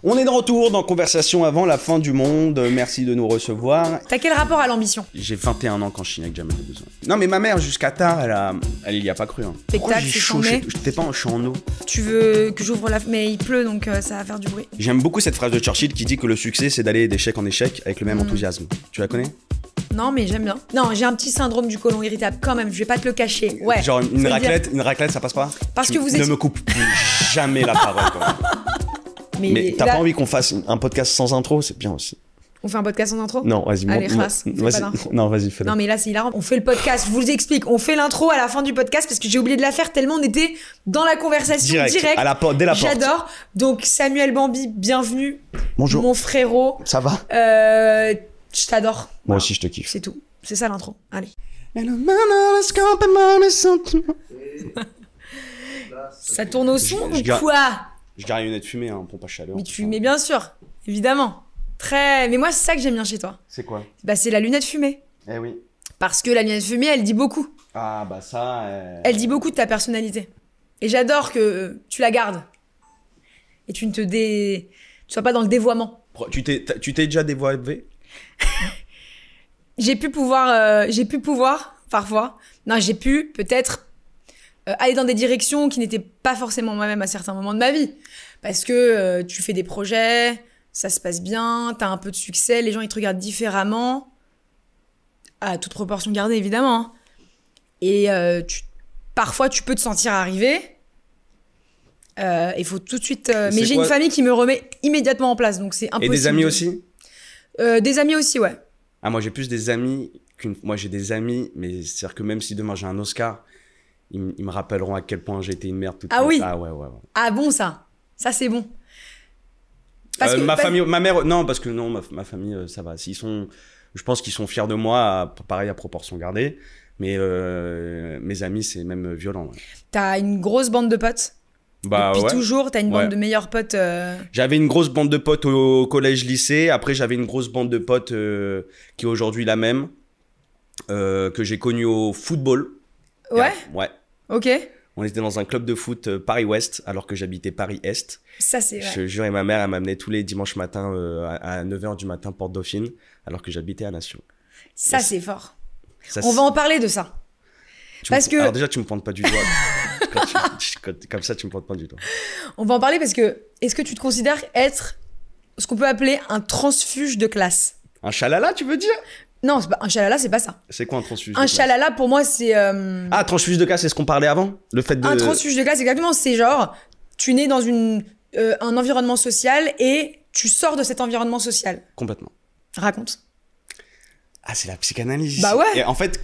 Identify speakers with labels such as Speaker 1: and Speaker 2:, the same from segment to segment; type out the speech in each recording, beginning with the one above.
Speaker 1: On est de retour dans Conversation avant la fin du monde. Merci de nous recevoir.
Speaker 2: T'as quel rapport à l'ambition?
Speaker 1: J'ai 21 ans quand je suis avec Jamel Debbouze. Non mais ma mère jusqu'à tard, elle y a pas cru. Hein.
Speaker 2: Spectacle, c'est
Speaker 1: chaud,
Speaker 2: chambé.
Speaker 1: je suis en eau.
Speaker 2: Tu veux que j'ouvre la... Mais il pleut donc ça va faire du bruit.
Speaker 1: J'aime beaucoup cette phrase de Churchill qui dit que le succès c'est d'aller d'échec en échec avec le même enthousiasme. Tu la connais?
Speaker 2: Non mais j'aime bien. Non, j'ai un petit syndrome du côlon irritable quand même, je vais pas te le cacher. Ouais.
Speaker 1: Genre une raclette ça passe pas?
Speaker 2: Parce que vous
Speaker 1: ne
Speaker 2: étiez...
Speaker 1: me coupe plus jamais la parole quand même. Mais t'as pas envie qu'on fasse un podcast sans intro? C'est bien aussi.
Speaker 2: On fait un podcast sans intro?
Speaker 1: Non, vas-y.
Speaker 2: Allez,
Speaker 1: vas-y, fais-le.
Speaker 2: Non, mais là, c'est hilarant. On fait le podcast, je vous explique. On fait l'intro à la fin du podcast parce que j'ai oublié de la faire tellement on était dans la conversation direct.
Speaker 1: À la porte, dès la porte.
Speaker 2: J'adore. Donc, Samuel Bambi, bienvenue.
Speaker 1: Bonjour.
Speaker 2: Mon frérot.
Speaker 1: Ça va?
Speaker 2: Je t'adore.
Speaker 1: Moi aussi, je te kiffe.
Speaker 2: C'est tout. C'est ça l'intro. Allez. Ça tourne au son ou quoi?
Speaker 1: Je garde une lunette fumée, hein, pompe à chaleur.
Speaker 2: Mais bien sûr, évidemment. Très. Mais moi, c'est ça que j'aime bien chez toi.
Speaker 1: C'est quoi?
Speaker 2: Bah, c'est la lunette fumée.
Speaker 1: Eh oui.
Speaker 2: Parce que la lunette fumée, elle dit beaucoup.
Speaker 1: Ah, bah ça.
Speaker 2: Elle dit beaucoup de ta personnalité. Et j'adore que tu la gardes. Et tu sois pas dans le dévoiement.
Speaker 1: Tu t'es déjà dévoilé?
Speaker 2: J'ai pu pouvoir, parfois. Non, j'ai pu peut-être aller dans des directions qui n'étaient pas forcément moi-même à certains moments de ma vie. Parce que tu fais des projets, ça se passe bien, t'as un peu de succès, les gens ils te regardent différemment. À toute proportion gardée, évidemment. Hein. Et parfois, tu peux te sentir arriver. Il faut tout de suite... mais j'ai une famille qui me remet immédiatement en place, donc c'est impossible.
Speaker 1: Et des amis aussi?
Speaker 2: Des amis aussi, ouais.
Speaker 1: Ah, moi, j'ai plus des amis Moi, j'ai des amis, mais c'est-à-dire que même si demain j'ai un Oscar, ils me rappelleront à quel point j'ai été une merde toute ma vie.
Speaker 2: Oui?
Speaker 1: Ah ouais.
Speaker 2: Ah bon, ça c'est bon.
Speaker 1: Famille, ma mère, non, parce que non, ma famille, ça va. Je pense qu'ils sont fiers de moi, pareil à proportion gardée. Mais mes amis, c'est même violent. Ouais.
Speaker 2: T'as une grosse bande de potes? Depuis toujours, t'as une bande de meilleurs potes
Speaker 1: J'avais une grosse bande de potes au collège-lycée. Après, j'avais une grosse bande de potes qui est aujourd'hui la même, que j'ai connue au football.
Speaker 2: Ouais?
Speaker 1: Ouais.
Speaker 2: Ok.
Speaker 1: On était dans un club de foot Paris-Ouest, alors que j'habitais Paris-Est.
Speaker 2: Ça, c'est vrai.
Speaker 1: Je jure, et ma mère, elle m'amenait tous les dimanches matins à 9h du matin, Porte Dauphine, alors que j'habitais à Nation.
Speaker 2: Ça, c'est fort. On va en parler de ça.
Speaker 1: Alors déjà, tu me pointes pas du doigt. Comme ça, tu me pointes pas du doigt.
Speaker 2: On va en parler parce que, est-ce que tu te considères être ce qu'on peut appeler un transfuge de classe?
Speaker 1: Un chalala, tu veux dire?
Speaker 2: Non, un chalala, c'est pas ça.
Speaker 1: C'est quoi un transfuge de classe?
Speaker 2: Un chalala, pour moi, c'est...
Speaker 1: Ah, transfuge de classe, c'est ce qu'on parlait avant? Le fait de...
Speaker 2: Un transfuge de classe, exactement. C'est genre, tu nais dans un environnement social et tu sors de cet environnement social.
Speaker 1: Complètement.
Speaker 2: Raconte.
Speaker 1: Ah, c'est la psychanalyse.
Speaker 2: Bah ouais.
Speaker 1: Et en fait,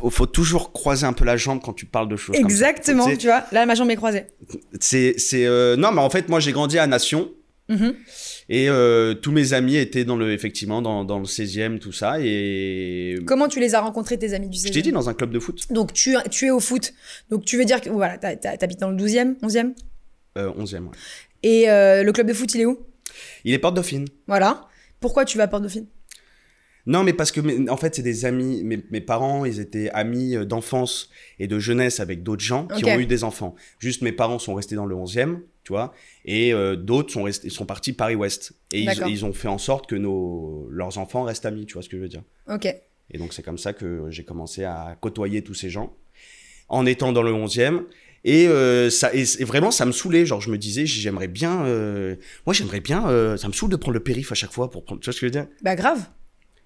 Speaker 1: faut toujours croiser un peu la jambe quand tu parles de choses.
Speaker 2: Exactement,
Speaker 1: comme ça.
Speaker 2: tu vois. Là, ma jambe est croisée.
Speaker 1: Non, mais en fait, moi, j'ai grandi à Nation. Et tous mes amis étaient effectivement dans le 16e, tout ça. Et
Speaker 2: comment tu les as rencontrés, tes amis du 16e?
Speaker 1: Je t'ai dit, dans un club de foot.
Speaker 2: Donc, tu es au foot. Donc, tu veux dire que voilà, t'habites dans le 12e, 11e
Speaker 1: 11e, ouais.
Speaker 2: Et le club de foot, il est où?
Speaker 1: Il est Porte Dauphine.
Speaker 2: Voilà. Pourquoi tu vas à Porte Dauphine?
Speaker 1: Non, mais parce que, en fait, c'est des amis. Mes parents, ils étaient amis d'enfance et de jeunesse avec d'autres gens qui ont eu des enfants. Juste, mes parents sont restés dans le 11e, tu vois, et d'autres sont partis Paris-Ouest. Et ils ont fait en sorte que leurs enfants restent amis, tu vois ce que je veux dire.
Speaker 2: Ok.
Speaker 1: Et donc, c'est comme ça que j'ai commencé à côtoyer tous ces gens en étant dans le 11e. Et vraiment, ça me saoulait. Genre, je me disais, j'aimerais bien. Moi, j'aimerais bien. Ça me saoule de prendre le périph' à chaque fois pour prendre. Tu vois ce que je veux dire?
Speaker 2: Bah, grave.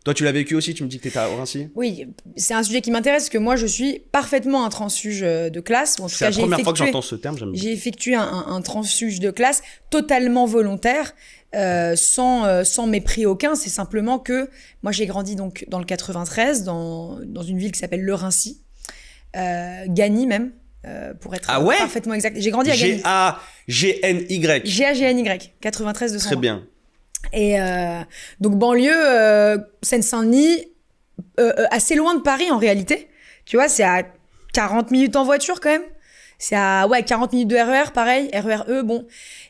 Speaker 1: Toi, tu l'as vécu aussi? Tu me dis que t'étais à Orincy?
Speaker 2: Oui, c'est un sujet qui m'intéresse parce que moi, je suis parfaitement un transfuge de classe. En tout
Speaker 1: c'est
Speaker 2: cas,
Speaker 1: la première fois que j'entends ce terme.
Speaker 2: J'ai effectué un transfuge de classe totalement volontaire, sans mépris aucun. C'est simplement que moi, j'ai grandi donc dans le 93, dans une ville qui s'appelle Le Rincy, Gagny même, pour être parfaitement exact. J'ai grandi à Gagny.
Speaker 1: G-A-G-N-Y.
Speaker 2: G-A-G-N-Y, 93 200.
Speaker 1: Très bien.
Speaker 2: Et donc banlieue, Seine-Saint-Denis, assez loin de Paris en réalité. Tu vois, c'est à 40 minutes en voiture quand même. C'est à 40 minutes de RER, pareil, RER-E, bon.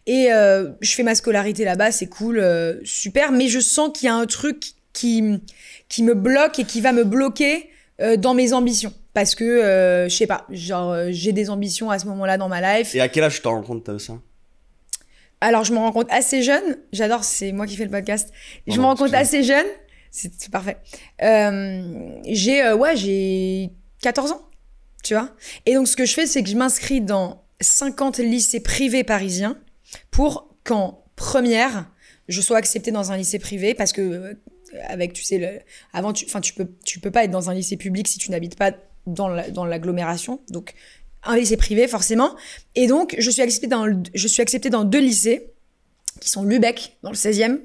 Speaker 2: Et je fais ma scolarité là-bas, c'est cool, super. Mais je sens qu'il y a un truc qui me bloque et qui va me bloquer dans mes ambitions. Parce que, je sais pas, genre j'ai des ambitions à ce moment-là dans ma life.
Speaker 1: Et à quel âge tu t'en rends compte de ça?
Speaker 2: Alors, je me rends compte assez jeune. J'adore, c'est moi qui fais le podcast. Je me rends compte assez jeune. C'est parfait. J'ai 14 ans, tu vois. Et donc, ce que je fais, c'est que je m'inscris dans 50 lycées privés parisiens pour qu'en première, je sois acceptée dans un lycée privé parce que, avec, tu sais, avant, tu peux pas être dans un lycée public si tu n'habites pas dans l'agglomération. Donc, un lycée privé, forcément. Et donc, je suis acceptée dans 2 lycées, qui sont Lübeck, dans le 16e,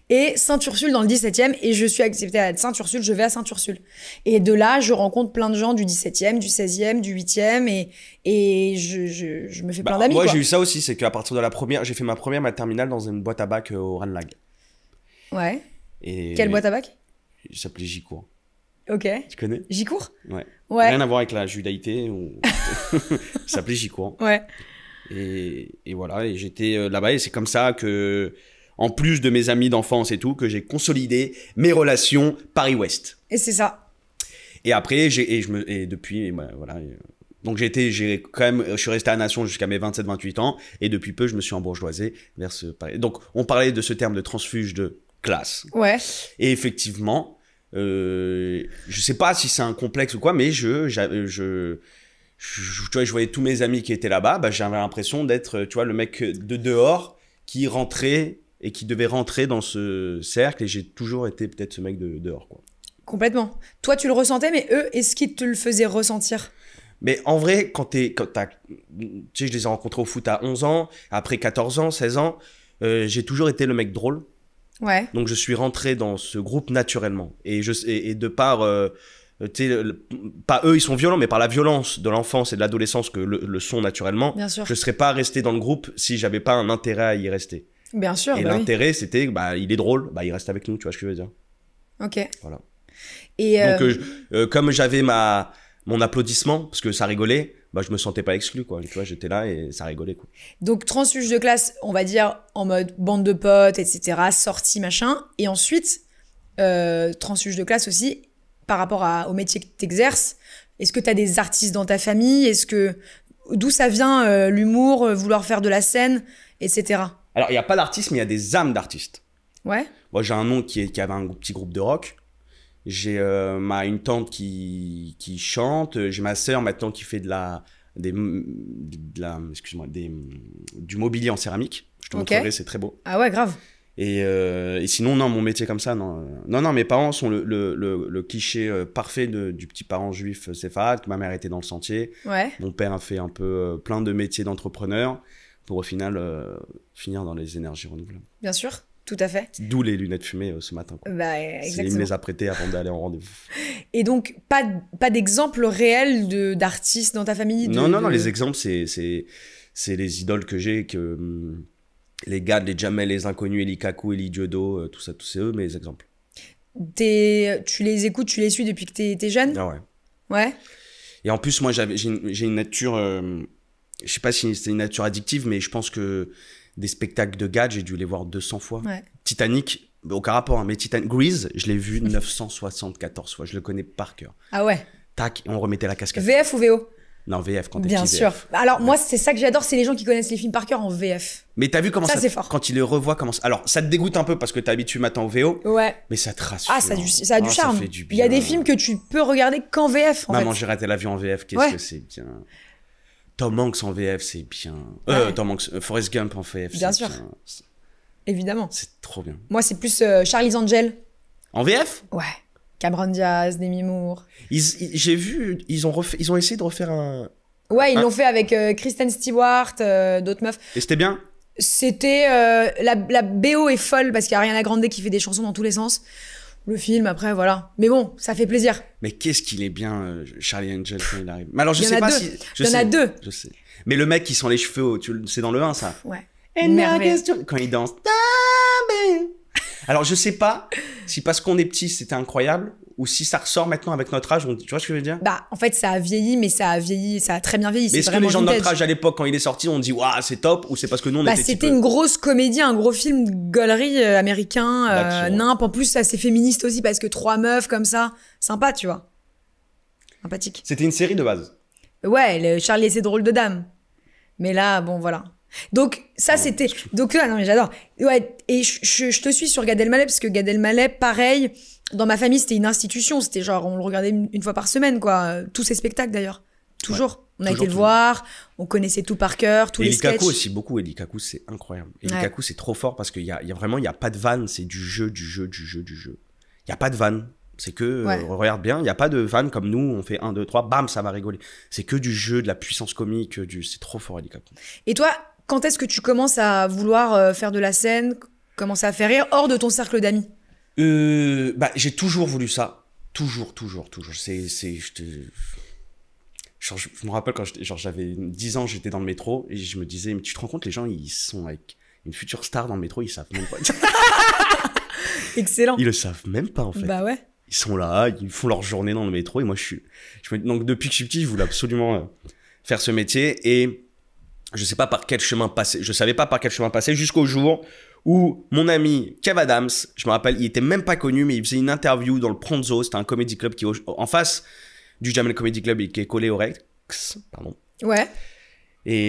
Speaker 2: et Sainte-Ursule, dans le 17e. Et je suis acceptée à Sainte-Ursule, je vais à Sainte-Ursule. Et de là, je rencontre plein de gens du 17e, du 16e, du 8e, et je me fais plein d'amis.
Speaker 1: Moi, j'ai eu ça aussi, c'est qu'à partir de la première, j'ai fait ma terminale dans une boîte à bac au Ranelagh.
Speaker 2: Ouais.
Speaker 1: Et
Speaker 2: quelle boîte à bac?
Speaker 1: Il s'appelait Gicourt.
Speaker 2: Ok.
Speaker 1: Tu connais?
Speaker 2: Gicourt?
Speaker 1: Ouais. Rien à voir avec la judaïté. Ça s'appelait Gicourt.
Speaker 2: Ouais.
Speaker 1: Et voilà, et j'étais là-bas, et c'est comme ça que, en plus de mes amis d'enfance et tout, que j'ai consolidé mes relations Paris-Ouest.
Speaker 2: Et c'est ça.
Speaker 1: Et après, depuis, voilà. Donc j'ai quand même, je suis resté à Nation jusqu'à mes 27-28 ans, et depuis peu, je me suis embourgeoisé vers ce Paris. Donc, on parlait de ce terme de transfuge de classe.
Speaker 2: Ouais.
Speaker 1: Et effectivement, je sais pas si c'est un complexe ou quoi, mais tu vois, je voyais tous mes amis qui étaient là-bas, bah, j'avais l'impression d'être, tu vois, le mec de dehors qui rentrait et qui devait rentrer dans ce cercle, et j'ai toujours été peut-être ce mec de dehors, quoi.
Speaker 2: Complètement. Toi, tu le ressentais, mais eux, est-ce qu'ils te le faisaient ressentir?
Speaker 1: Mais en vrai, quand tu sais, je les ai rencontrés au foot à 11 ans, après 14 ans, 16 ans, j'ai toujours été le mec drôle.
Speaker 2: Ouais.
Speaker 1: Donc je suis rentré dans ce groupe naturellement. Et de par, tu sais, pas eux ils sont violents, mais par la violence de l'enfance et de l'adolescence que le sont naturellement,
Speaker 2: bien sûr.
Speaker 1: Je serais pas resté dans le groupe si j'avais pas un intérêt à y rester.
Speaker 2: Bien sûr.
Speaker 1: Et l'intérêt c'était, bah il est drôle, bah il reste avec nous, tu vois ce que je veux dire.
Speaker 2: Ok.
Speaker 1: Voilà.
Speaker 2: Et
Speaker 1: donc comme j'avais mon applaudissement parce que ça rigolait, bah je me sentais pas exclu, quoi. Tu vois, j'étais là et ça rigolait, quoi.
Speaker 2: Donc transfuge de classe, on va dire en mode bande de potes, etc., sortie, machin. Et ensuite, transfuge de classe aussi par rapport au métier que t'exerces. Est-ce que t'as des artistes dans ta famille? D'où ça vient l'humour, vouloir faire de la scène, etc.
Speaker 1: Alors il y a pas d'artistes, mais il y a des âmes d'artistes.
Speaker 2: Ouais.
Speaker 1: Moi j'ai un oncle qui avait un petit groupe de rock. J'ai une tante qui chante, j'ai ma sœur maintenant qui fait du mobilier en céramique. Je te montrerai, c'est très beau.
Speaker 2: Ah ouais, grave.
Speaker 1: Et sinon, non, mon métier comme ça, non. Non, mes parents sont le cliché parfait du petit parent juif séfarade. Ma mère était dans le sentier.
Speaker 2: Ouais.
Speaker 1: Mon père a fait un peu plein de métiers d'entrepreneur pour au final finir dans les énergies renouvelables.
Speaker 2: Bien sûr. Tout à fait.
Speaker 1: D'où les lunettes fumées ce matin, quoi.
Speaker 2: Bah, exactement.
Speaker 1: Il me les a prêtées avant d'aller en rendez-vous.
Speaker 2: Et donc, pas d'exemple réel d'artistes dans ta famille?
Speaker 1: Non, les exemples, c'est les idoles que j'ai, les Gad, les Jamel, les Inconnus, Eli Kaku, Eli Diodo, tout ça, c'est eux mes exemples.
Speaker 2: Tu les écoutes, tu les suis depuis que t'es jeune?
Speaker 1: Ah ouais.
Speaker 2: Ouais.
Speaker 1: Et en plus, moi, j'ai une nature, je sais pas si c'est une nature addictive, mais je pense que des spectacles de Gad, j'ai dû les voir 200 fois.
Speaker 2: Ouais.
Speaker 1: Titanic, aucun rapport, hein, mais Grease, je l'ai vu 974 fois. Je le connais par cœur.
Speaker 2: Ah ouais.
Speaker 1: Tac, et on remettait la casquette.
Speaker 2: VF ou VO?
Speaker 1: Non, VF quand t'es
Speaker 2: Bien
Speaker 1: petit.
Speaker 2: sûr.
Speaker 1: VF.
Speaker 2: Alors, moi, c'est ça que j'adore, c'est les gens qui connaissent les films par cœur en VF.
Speaker 1: Mais t'as vu comment
Speaker 2: ça c'est fort.
Speaker 1: Quand il les revoit, comment ça... Alors, ça te dégoûte un peu parce que t'es habitué maintenant au VO.
Speaker 2: Ouais.
Speaker 1: Mais ça te rassure.
Speaker 2: Ah, ça a du charme.
Speaker 1: Ça fait du bien.
Speaker 2: Il y a des films que tu peux regarder qu'en VF, en
Speaker 1: Maman,
Speaker 2: fait.
Speaker 1: j'ai raté l'avion en VF, qu'est-ce que c'est bien. Tom Hanks en VF, c'est bien. Tom Hanks, Forrest Gump en VF,
Speaker 2: bien sûr.
Speaker 1: Bien.
Speaker 2: Évidemment.
Speaker 1: C'est trop bien.
Speaker 2: Moi, c'est plus Charlie's Angel.
Speaker 1: En VF?
Speaker 2: Ouais. Cameron Diaz, Demi Moore.
Speaker 1: J'ai vu, ils ont essayé de refaire un...
Speaker 2: Ouais, ils l'ont fait avec Kristen Stewart, d'autres meufs.
Speaker 1: Et c'était bien?
Speaker 2: C'était... la BO est folle parce qu'il y a Ariana Grande qui fait des chansons dans tous les sens. Le film, après, voilà. Mais bon, ça fait plaisir.
Speaker 1: Mais qu'est-ce qu'il est bien, Charlie Angel, quand il arrive. Mais alors, je sais pas si...
Speaker 2: Il y en a deux.
Speaker 1: Je sais. Mais le mec qui sent les cheveux, c'est dans le 1, ça?
Speaker 2: Ouais.
Speaker 1: Quand il danse... Alors, je sais pas si parce qu'on est petit, c'était incroyable, ou si ça ressort maintenant avec notre âge, tu vois ce que je veux dire?
Speaker 2: Bah, en fait, ça a vieilli, mais ça a très bien vieilli.
Speaker 1: Mais est-ce que les gens de notre âge à l'époque, quand il est sorti, on dit, waouh, c'est top, ou c'est parce que nous, on était
Speaker 2: c'était une grosse comédie, un gros film gaulerie américain, nimp. En plus, c'est assez féministe aussi, parce que 3 meufs comme ça, sympa, tu vois. Sympathique.
Speaker 1: C'était une série de base.
Speaker 2: Ouais, Charlie et ses drôles de dames. Mais là, bon, voilà. Donc ça c'était donc là non mais j'adore. Ouais, et je te suis sur Gad Elmaleh parce que Gad Elmaleh pareil, dans ma famille c'était une institution, c'était genre on le regardait une fois par semaine quoi, tous ses spectacles d'ailleurs. Toujours. On a été le voir, on connaissait tout par cœur, tous les sketchs.
Speaker 1: Eli Kaku aussi beaucoup, Eli Kaku c'est incroyable. Eli Kaku c'est trop fort parce qu'il y a vraiment il y a pas de vanne, c'est du jeu. Il y a pas de vanne. C'est que, regarde bien, il n'y a pas de vanne comme nous, on fait 1, 2, 3, bam, ça va rigoler. C'est que du jeu, de la puissance comique, c'est trop fort, Eli Kaku.
Speaker 2: Et toi, quand est-ce que tu commences à vouloir faire de la scène, commencer à faire rire hors de ton cercle d'amis?
Speaker 1: J'ai toujours voulu ça. Toujours. Je me rappelle quand j'avais 10 ans, j'étais dans le métro et je me disais, mais tu te rends compte, les gens, ils sont avec une future star dans le métro, ils savent même pas.
Speaker 2: Excellent.
Speaker 1: Ils le savent même pas, en fait.
Speaker 2: Bah ouais.
Speaker 1: Ils sont là, ils font leur journée dans le métro et moi donc depuis que je suis petit, je voulais absolument faire ce métier et je sais pas par quel chemin passer. Je savais pas par quel chemin passer jusqu'au jour où mon ami Kev Adams, je me rappelle, il était même pas connu mais il faisait une interview dans le Pronzo, c'était un comedy club qui est en face du Jamel Comedy Club et qui est collé au Rex, pardon.
Speaker 2: Ouais.
Speaker 1: Et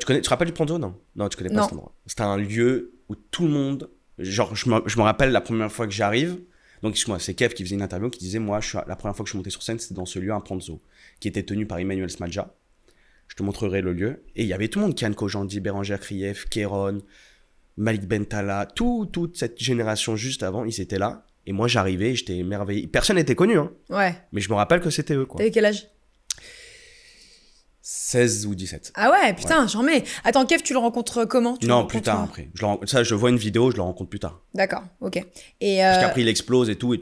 Speaker 1: tu te rappelles du Pronzo? Non, tu connais pas cet endroit. C'était un lieu où tout le monde, genre je me rappelle la première fois que j'arrive. Donc, excuse-moi, c'est Kev qui faisait une interview qui disait, moi, la première fois que je suis monté sur scène, c'était dans ce lieu, un Pranzo, qui était tenu par Emmanuel Smadja. Je te montrerai le lieu. Et il y avait tout le monde, Kian Kojandi, Bérangère Krief, Kéron, Malik Bentala, toute cette génération juste avant, ils étaient là. Et moi, j'arrivais, j'étais émerveillé. Personne n'était connu, hein.
Speaker 2: Ouais.
Speaker 1: Mais je me rappelle que c'était eux, quoi.
Speaker 2: T'avais quel âge?
Speaker 1: 16 ou 17.
Speaker 2: Ah ouais, putain, j'en mets. Attends, Kev, tu le rencontres comment?
Speaker 1: Non, plus tard, après. Je vois une vidéo, je le rencontre plus tard.
Speaker 2: D'accord, ok.
Speaker 1: Parce qu'après, il explose et tout, et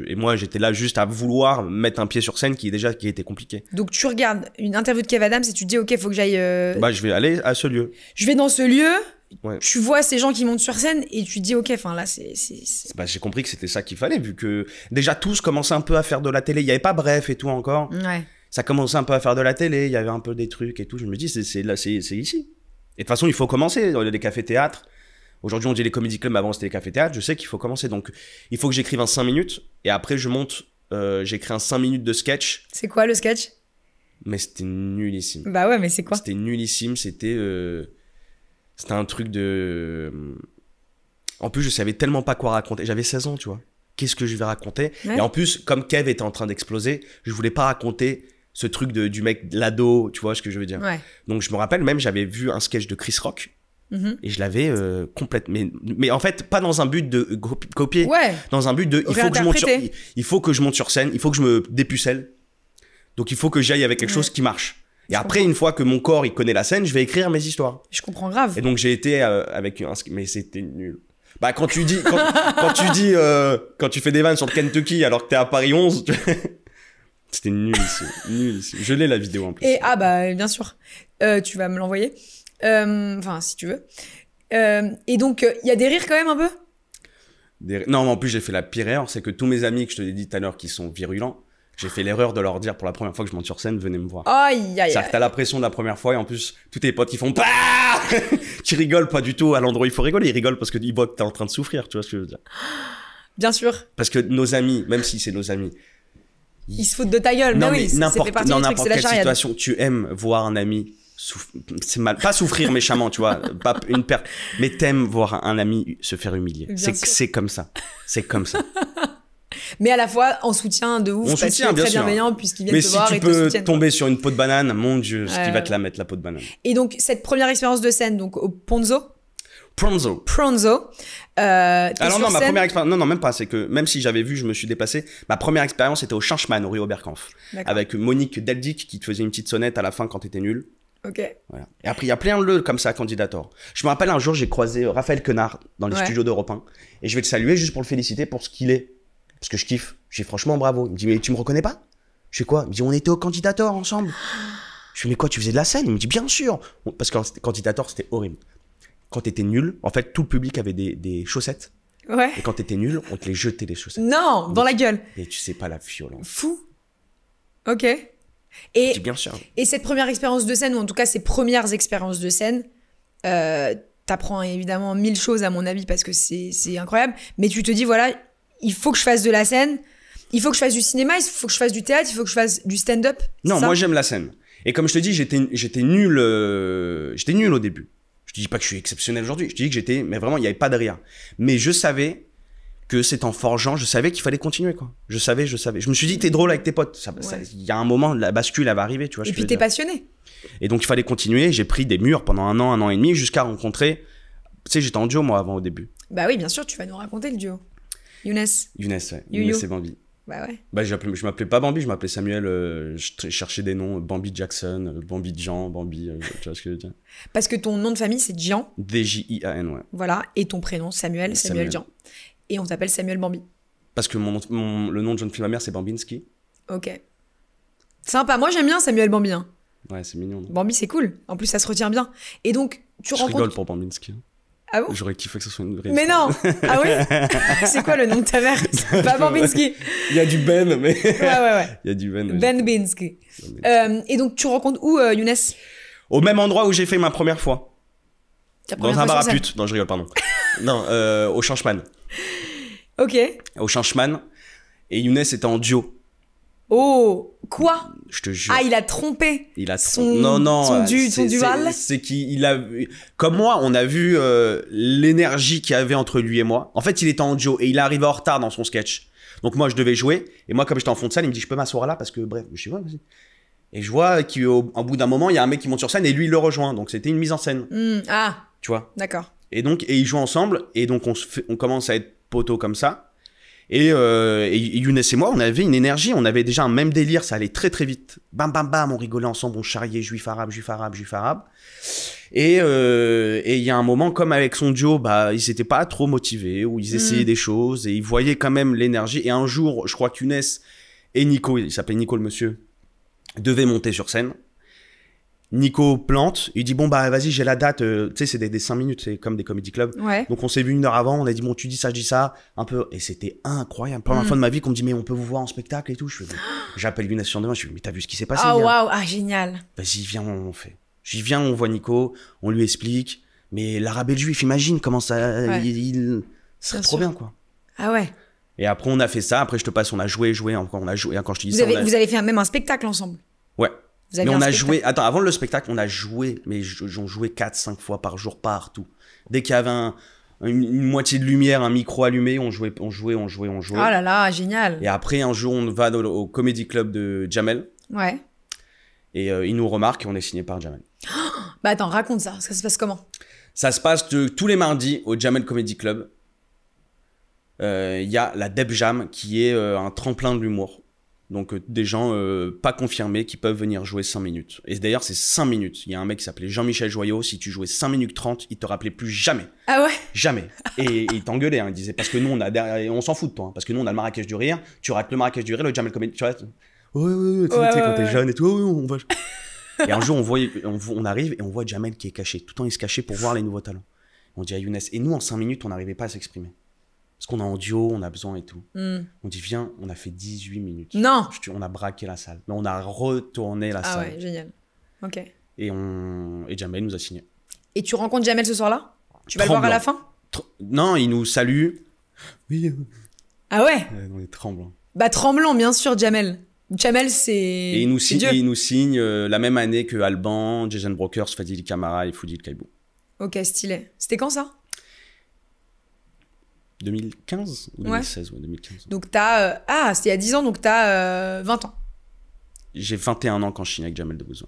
Speaker 1: et moi, j'étais là juste à vouloir mettre un pied sur scène qui était compliqué.
Speaker 2: Donc, tu regardes une interview de Kev Adams et tu te dis, ok, faut que j'aille...
Speaker 1: je vais aller à ce lieu.
Speaker 2: Je vais dans ce lieu,
Speaker 1: ouais.
Speaker 2: Tu vois ces gens qui montent sur scène et tu te dis, ok, enfin là, c'est...
Speaker 1: j'ai compris que c'était ça qu'il fallait, vu que déjà tous commençaient un peu à faire de la télé. Il n'y avait pas Bref et tout encore.
Speaker 2: Ouais.
Speaker 1: Ça commençait un peu à faire de la télé, il y avait un peu des trucs et tout. Je me dis, c'est ici. Et de toute façon, il faut commencer. Il y a des cafés-théâtres. Aujourd'hui, on dit les comédie clubs, mais avant, c'était les cafés-théâtres. Je sais qu'il faut commencer. Donc, il faut que j'écrive un 5 minutes. Et après, je monte, j'écris un 5 minutes de sketch.
Speaker 2: C'est quoi le sketch?
Speaker 1: Mais c'était nullissime.
Speaker 2: Bah ouais, mais c'est quoi?
Speaker 1: C'était nullissime. C'était un truc de... En plus, je savais tellement pas quoi raconter. J'avais 16 ans, tu vois. Qu'est-ce que je vais raconter? Ouais. Et en plus, comme Kev était en train d'exploser, je voulais pas raconter ce truc du mec, de l'ado, tu vois ce que je veux dire.
Speaker 2: Ouais.
Speaker 1: Donc, je me rappelle même, j'avais vu un sketch de Chris Rock. Et je l'avais complètement... Mais en fait, pas dans un but de copier.
Speaker 2: Ouais.
Speaker 1: Dans un but de... Il faut que je monte sur scène, il faut que je me dépucelle. Donc, il faut que j'aille avec quelque chose qui marche. Et après, une fois que mon corps, il connaît la scène, je vais écrire mes histoires.
Speaker 2: Je comprends grave.
Speaker 1: Et donc, j'ai été avec un... Mais c'était nul. Bah, quand tu fais des vannes sur le Kentucky alors que t'es à Paris 11, c'était nul ici. Je l'ai la vidéo en plus.
Speaker 2: Et bien sûr. Tu vas me l'envoyer. Enfin, si tu veux. Et donc, il y a des rires quand même un peu?
Speaker 1: Non, mais en plus, j'ai fait la pire erreur, c'est que tous mes amis que je te l'ai dit tout à l'heure qui sont virulents, j'ai fait l'erreur de leur dire pour la première fois que je monte sur scène, venez me voir. C'est-à-dire que t'as la pression de la première fois et en plus, tous tes potes, ils font qui rigolent pas du tout à l'endroit où il faut rigoler. Ils rigolent parce qu'ils voient que t'es en train de souffrir, tu vois ce que je veux dire. Bien
Speaker 2: sûr.
Speaker 1: Parce que nos amis, même si c'est nos amis,
Speaker 2: ils se foutent de ta gueule.
Speaker 1: Non,
Speaker 2: mais oui,
Speaker 1: n'importe quelle situation, tu aimes voir un ami c'est mal, pas souffrir méchamment, tu vois, pas une perte, mais t'aimes voir un ami se faire humilier. C'est comme ça. C'est comme ça.
Speaker 2: Mais à la fois en soutien de ouf, parce qu'il est très bienveillant puisqu'il vient te voir et te soutient.
Speaker 1: Mais si tu peux tomber sur une peau de banane, mon Dieu, ce qui va te la mettre, la peau de banane.
Speaker 2: Et donc, cette première expérience de scène, donc au Pronzo.
Speaker 1: Alors non, ma première expérience, non, même pas, c'est que même si j'avais vu, je me suis déplacé, ma première expérience était au Chanchman, au Rio Oberkampf. Avec Monique Deldic qui te faisait une petite sonnette à la fin quand t'étais nul.
Speaker 2: Ok.
Speaker 1: Voilà. Et après, il y a plein de lieux comme ça, Candidator. Je me rappelle un jour, j'ai croisé Raphaël Quenard dans les studios d'Europe 1 et je vais le saluer juste pour le féliciter pour ce qu'il est. Parce que je kiffe. Je dis franchement bravo. Il me dit mais tu me reconnais pas? Je fais quoi? Il me dit on était au Candidator ensemble. Je fais mais quoi, tu faisais de la scène? Il me dit bien sûr. Parce que Candidator c'était horrible. Quand t'étais nul, en fait tout le public avait des chaussettes.
Speaker 2: Ouais.
Speaker 1: Et quand t'étais nul, on te les jetait les chaussettes.
Speaker 2: Non, dans la gueule.
Speaker 1: Et tu sais pas la violence.
Speaker 2: Fou. Ok. Et,
Speaker 1: bien sûr.
Speaker 2: Et cette première expérience de scène, ou en tout cas ces premières expériences de scène, t'apprends évidemment 1000 choses à mon avis parce que c'est incroyable. Mais tu te dis voilà, il faut que je fasse de la scène, il faut que je fasse du cinéma, il faut que je fasse du théâtre, il faut que je fasse du stand-up.
Speaker 1: Non, moi j'aime la scène. Et comme je te dis, j'étais nul au début. Je te dis pas que je suis exceptionnel aujourd'hui. Je te dis que j'étais, mais vraiment, il n'y avait pas de rire. Mais je savais que c'est en forgeant, je savais qu'il fallait continuer, quoi. Je savais. Je me suis dit, t'es drôle avec tes potes. Il y a un moment, la bascule, elle va arriver, tu vois.
Speaker 2: Et puis t'es passionné.
Speaker 1: Et donc, il fallait continuer. J'ai pris des murs pendant un an et demi, jusqu'à rencontrer. Tu sais, j'étais en duo, moi, avant, au début.
Speaker 2: Bah oui, bien sûr, tu vas nous raconter le duo. Younes,
Speaker 1: ouais. Younes et Bambi.
Speaker 2: Bah ouais.
Speaker 1: Bah, je m'appelais pas Bambi, je m'appelais Samuel. Je cherchais des noms. Bambi Jackson, Bambi Jean, Bambi. Tu vois ce que je veux dire?
Speaker 2: Parce que ton nom de famille, c'est Jean.
Speaker 1: D-J-I-A-N, ouais.
Speaker 2: Voilà. Et ton prénom, Samuel Jean. Et on t'appelle Samuel Bambi.
Speaker 1: Parce que le nom de jeune fille de ma mère, c'est Bambinski.
Speaker 2: Ok. Sympa. Moi, j'aime bien Samuel Bambi. Hein.
Speaker 1: Ouais, c'est mignon. Non?
Speaker 2: Bambi, c'est cool. En plus, ça se retient bien. Et donc, tu rencontres...
Speaker 1: Je rigole pour Bambinski.
Speaker 2: Ah bon?
Speaker 1: J'aurais kiffé que ce soit une vraie
Speaker 2: Mais
Speaker 1: histoire.
Speaker 2: non. Ah oui. C'est quoi le nom de ta mère? Pas Bambinski.
Speaker 1: Il y a du Ben, mais...
Speaker 2: Ouais.
Speaker 1: Il y a du Ben.
Speaker 2: Ben Binsky. Et donc, tu rencontres où, Younes?
Speaker 1: Au même endroit où j'ai fait ma première fois. Dans un bar à pute. Non, je rigole, pardon. Non, au Changeman.
Speaker 2: Ok.
Speaker 1: Au Changeman. Et Younes était en duo.
Speaker 2: Oh, quoi?
Speaker 1: Je te jure.
Speaker 2: Ah, il a trompé.
Speaker 1: Il a
Speaker 2: son dual.
Speaker 1: C'est qu'il a vu, comme moi, on a vu l'énergie qu'il y avait entre lui et moi. En fait, il était en duo et il est arrivé en retard dans son sketch. Donc moi, je devais jouer. Et moi, comme j'étais en fond de salle, il me dit, je peux m'asseoir là parce que, bref, je sais pas, vas-y. Et je vois qu'au bout d'un moment, il y a un mec qui monte sur scène et lui, il le rejoint. Donc c'était une mise en scène.
Speaker 2: Ah.
Speaker 1: Tu vois.
Speaker 2: D'accord.
Speaker 1: Et donc, ils jouent ensemble. Et donc, on commence à être poteaux comme ça. Et Younes et moi, on avait une énergie, on avait déjà un même délire, ça allait très très vite. Bam bam bam, on rigolait ensemble, on charriait juif arabe. Et il y a un moment, comme avec son duo, bah ils étaient pas trop motivés, ou ils essayaient des choses, et ils voyaient quand même l'énergie. Et un jour, je crois que Younes et Nico, il s'appelait Nico le monsieur, devaient monter sur scène. Nico plante, il dit bon bah vas-y j'ai la date, tu sais c'est des 5 minutes, c'est comme des comedy clubs.
Speaker 2: Ouais.
Speaker 1: Donc on s'est vu 1 heure avant, on a dit bon tu dis ça, je dis ça, un peu, et c'était incroyable. Première fois de ma vie qu'on me dit mais on peut vous voir en spectacle et tout. J'appelle Younes sur demain, je dis mais t'as vu ce qui s'est passé?
Speaker 2: Ah waouh, ah génial.
Speaker 1: Vas-y viens on fait. J'y viens, on voit Nico, on lui explique, mais l'arabe et le juif, imagine comment ça, c'est trop bien quoi.
Speaker 2: Ah ouais.
Speaker 1: Et après on a fait ça, après je te passe, on a joué encore, on a joué, quand je te dis
Speaker 2: vous avez fait même un spectacle ensemble?
Speaker 1: Ouais. Mais on a joué, attends, avant le spectacle, on a joué, mais j'en jouais 4-5 fois par jour partout. Dès qu'il y avait une moitié de lumière, un micro allumé, on jouait. Oh
Speaker 2: là là, génial.
Speaker 1: Et après, un jour, on va au Comedy Club de Jamel.
Speaker 2: Ouais.
Speaker 1: Et il nous remarque et on est signé par Jamel.
Speaker 2: Bah attends, raconte ça, ça se passe comment?
Speaker 1: Ça se passe tous les mardis au Jamel Comedy Club. Il y a la Deb Jam qui est un tremplin de l'humour. Donc des gens pas confirmés qui peuvent venir jouer 5 minutes. Et d'ailleurs c'est 5 minutes. Il y a un mec qui s'appelait Jean-Michel Joyot, si tu jouais 5 minutes 30, il te rappelait plus jamais.
Speaker 2: Ah ouais?
Speaker 1: Jamais. Et il t'engueulait, hein, il disait, parce que nous on s'en fout de toi, hein, parce que nous on a le Marrakech du Rire, tu rates le Marrakech du Rire, le Jamel Comedy, tu vois, ouais, quand t'es jeune et tout, on va... Et un jour on arrive et on voit Jamel qui est caché, tout le temps il se cachait pour voir les nouveaux talents. On dit à Younes, et nous en 5 minutes on n'arrivait pas à s'exprimer. Parce qu'on est en duo, on a besoin et tout. On dit, viens, on a fait 18 minutes.
Speaker 2: Non.
Speaker 1: On a braqué la salle. Mais on a retourné la salle.
Speaker 2: Ah ouais, génial. Ok.
Speaker 1: Et Jamel nous a signé.
Speaker 2: Et tu rencontres Jamel ce soir-là? Tu vas le voir à la fin?
Speaker 1: Non, il nous salue. Oui.
Speaker 2: Ah ouais?
Speaker 1: On est tremblant.
Speaker 2: Bah tremblant, bien sûr, Jamel. Jamel, c'est...
Speaker 1: Et il nous signe la même année que Alban, Jason Brokers, Fadili Camara et Foudil Kaibou.
Speaker 2: Ok, stylé. C'était quand ça?
Speaker 1: 2015 ou 2016, ouais, 2015.
Speaker 2: Donc t'as... c'était il y a 10 ans, donc t'as 20 ans.
Speaker 1: J'ai 21 ans quand je signe avec Jamel Debbouze.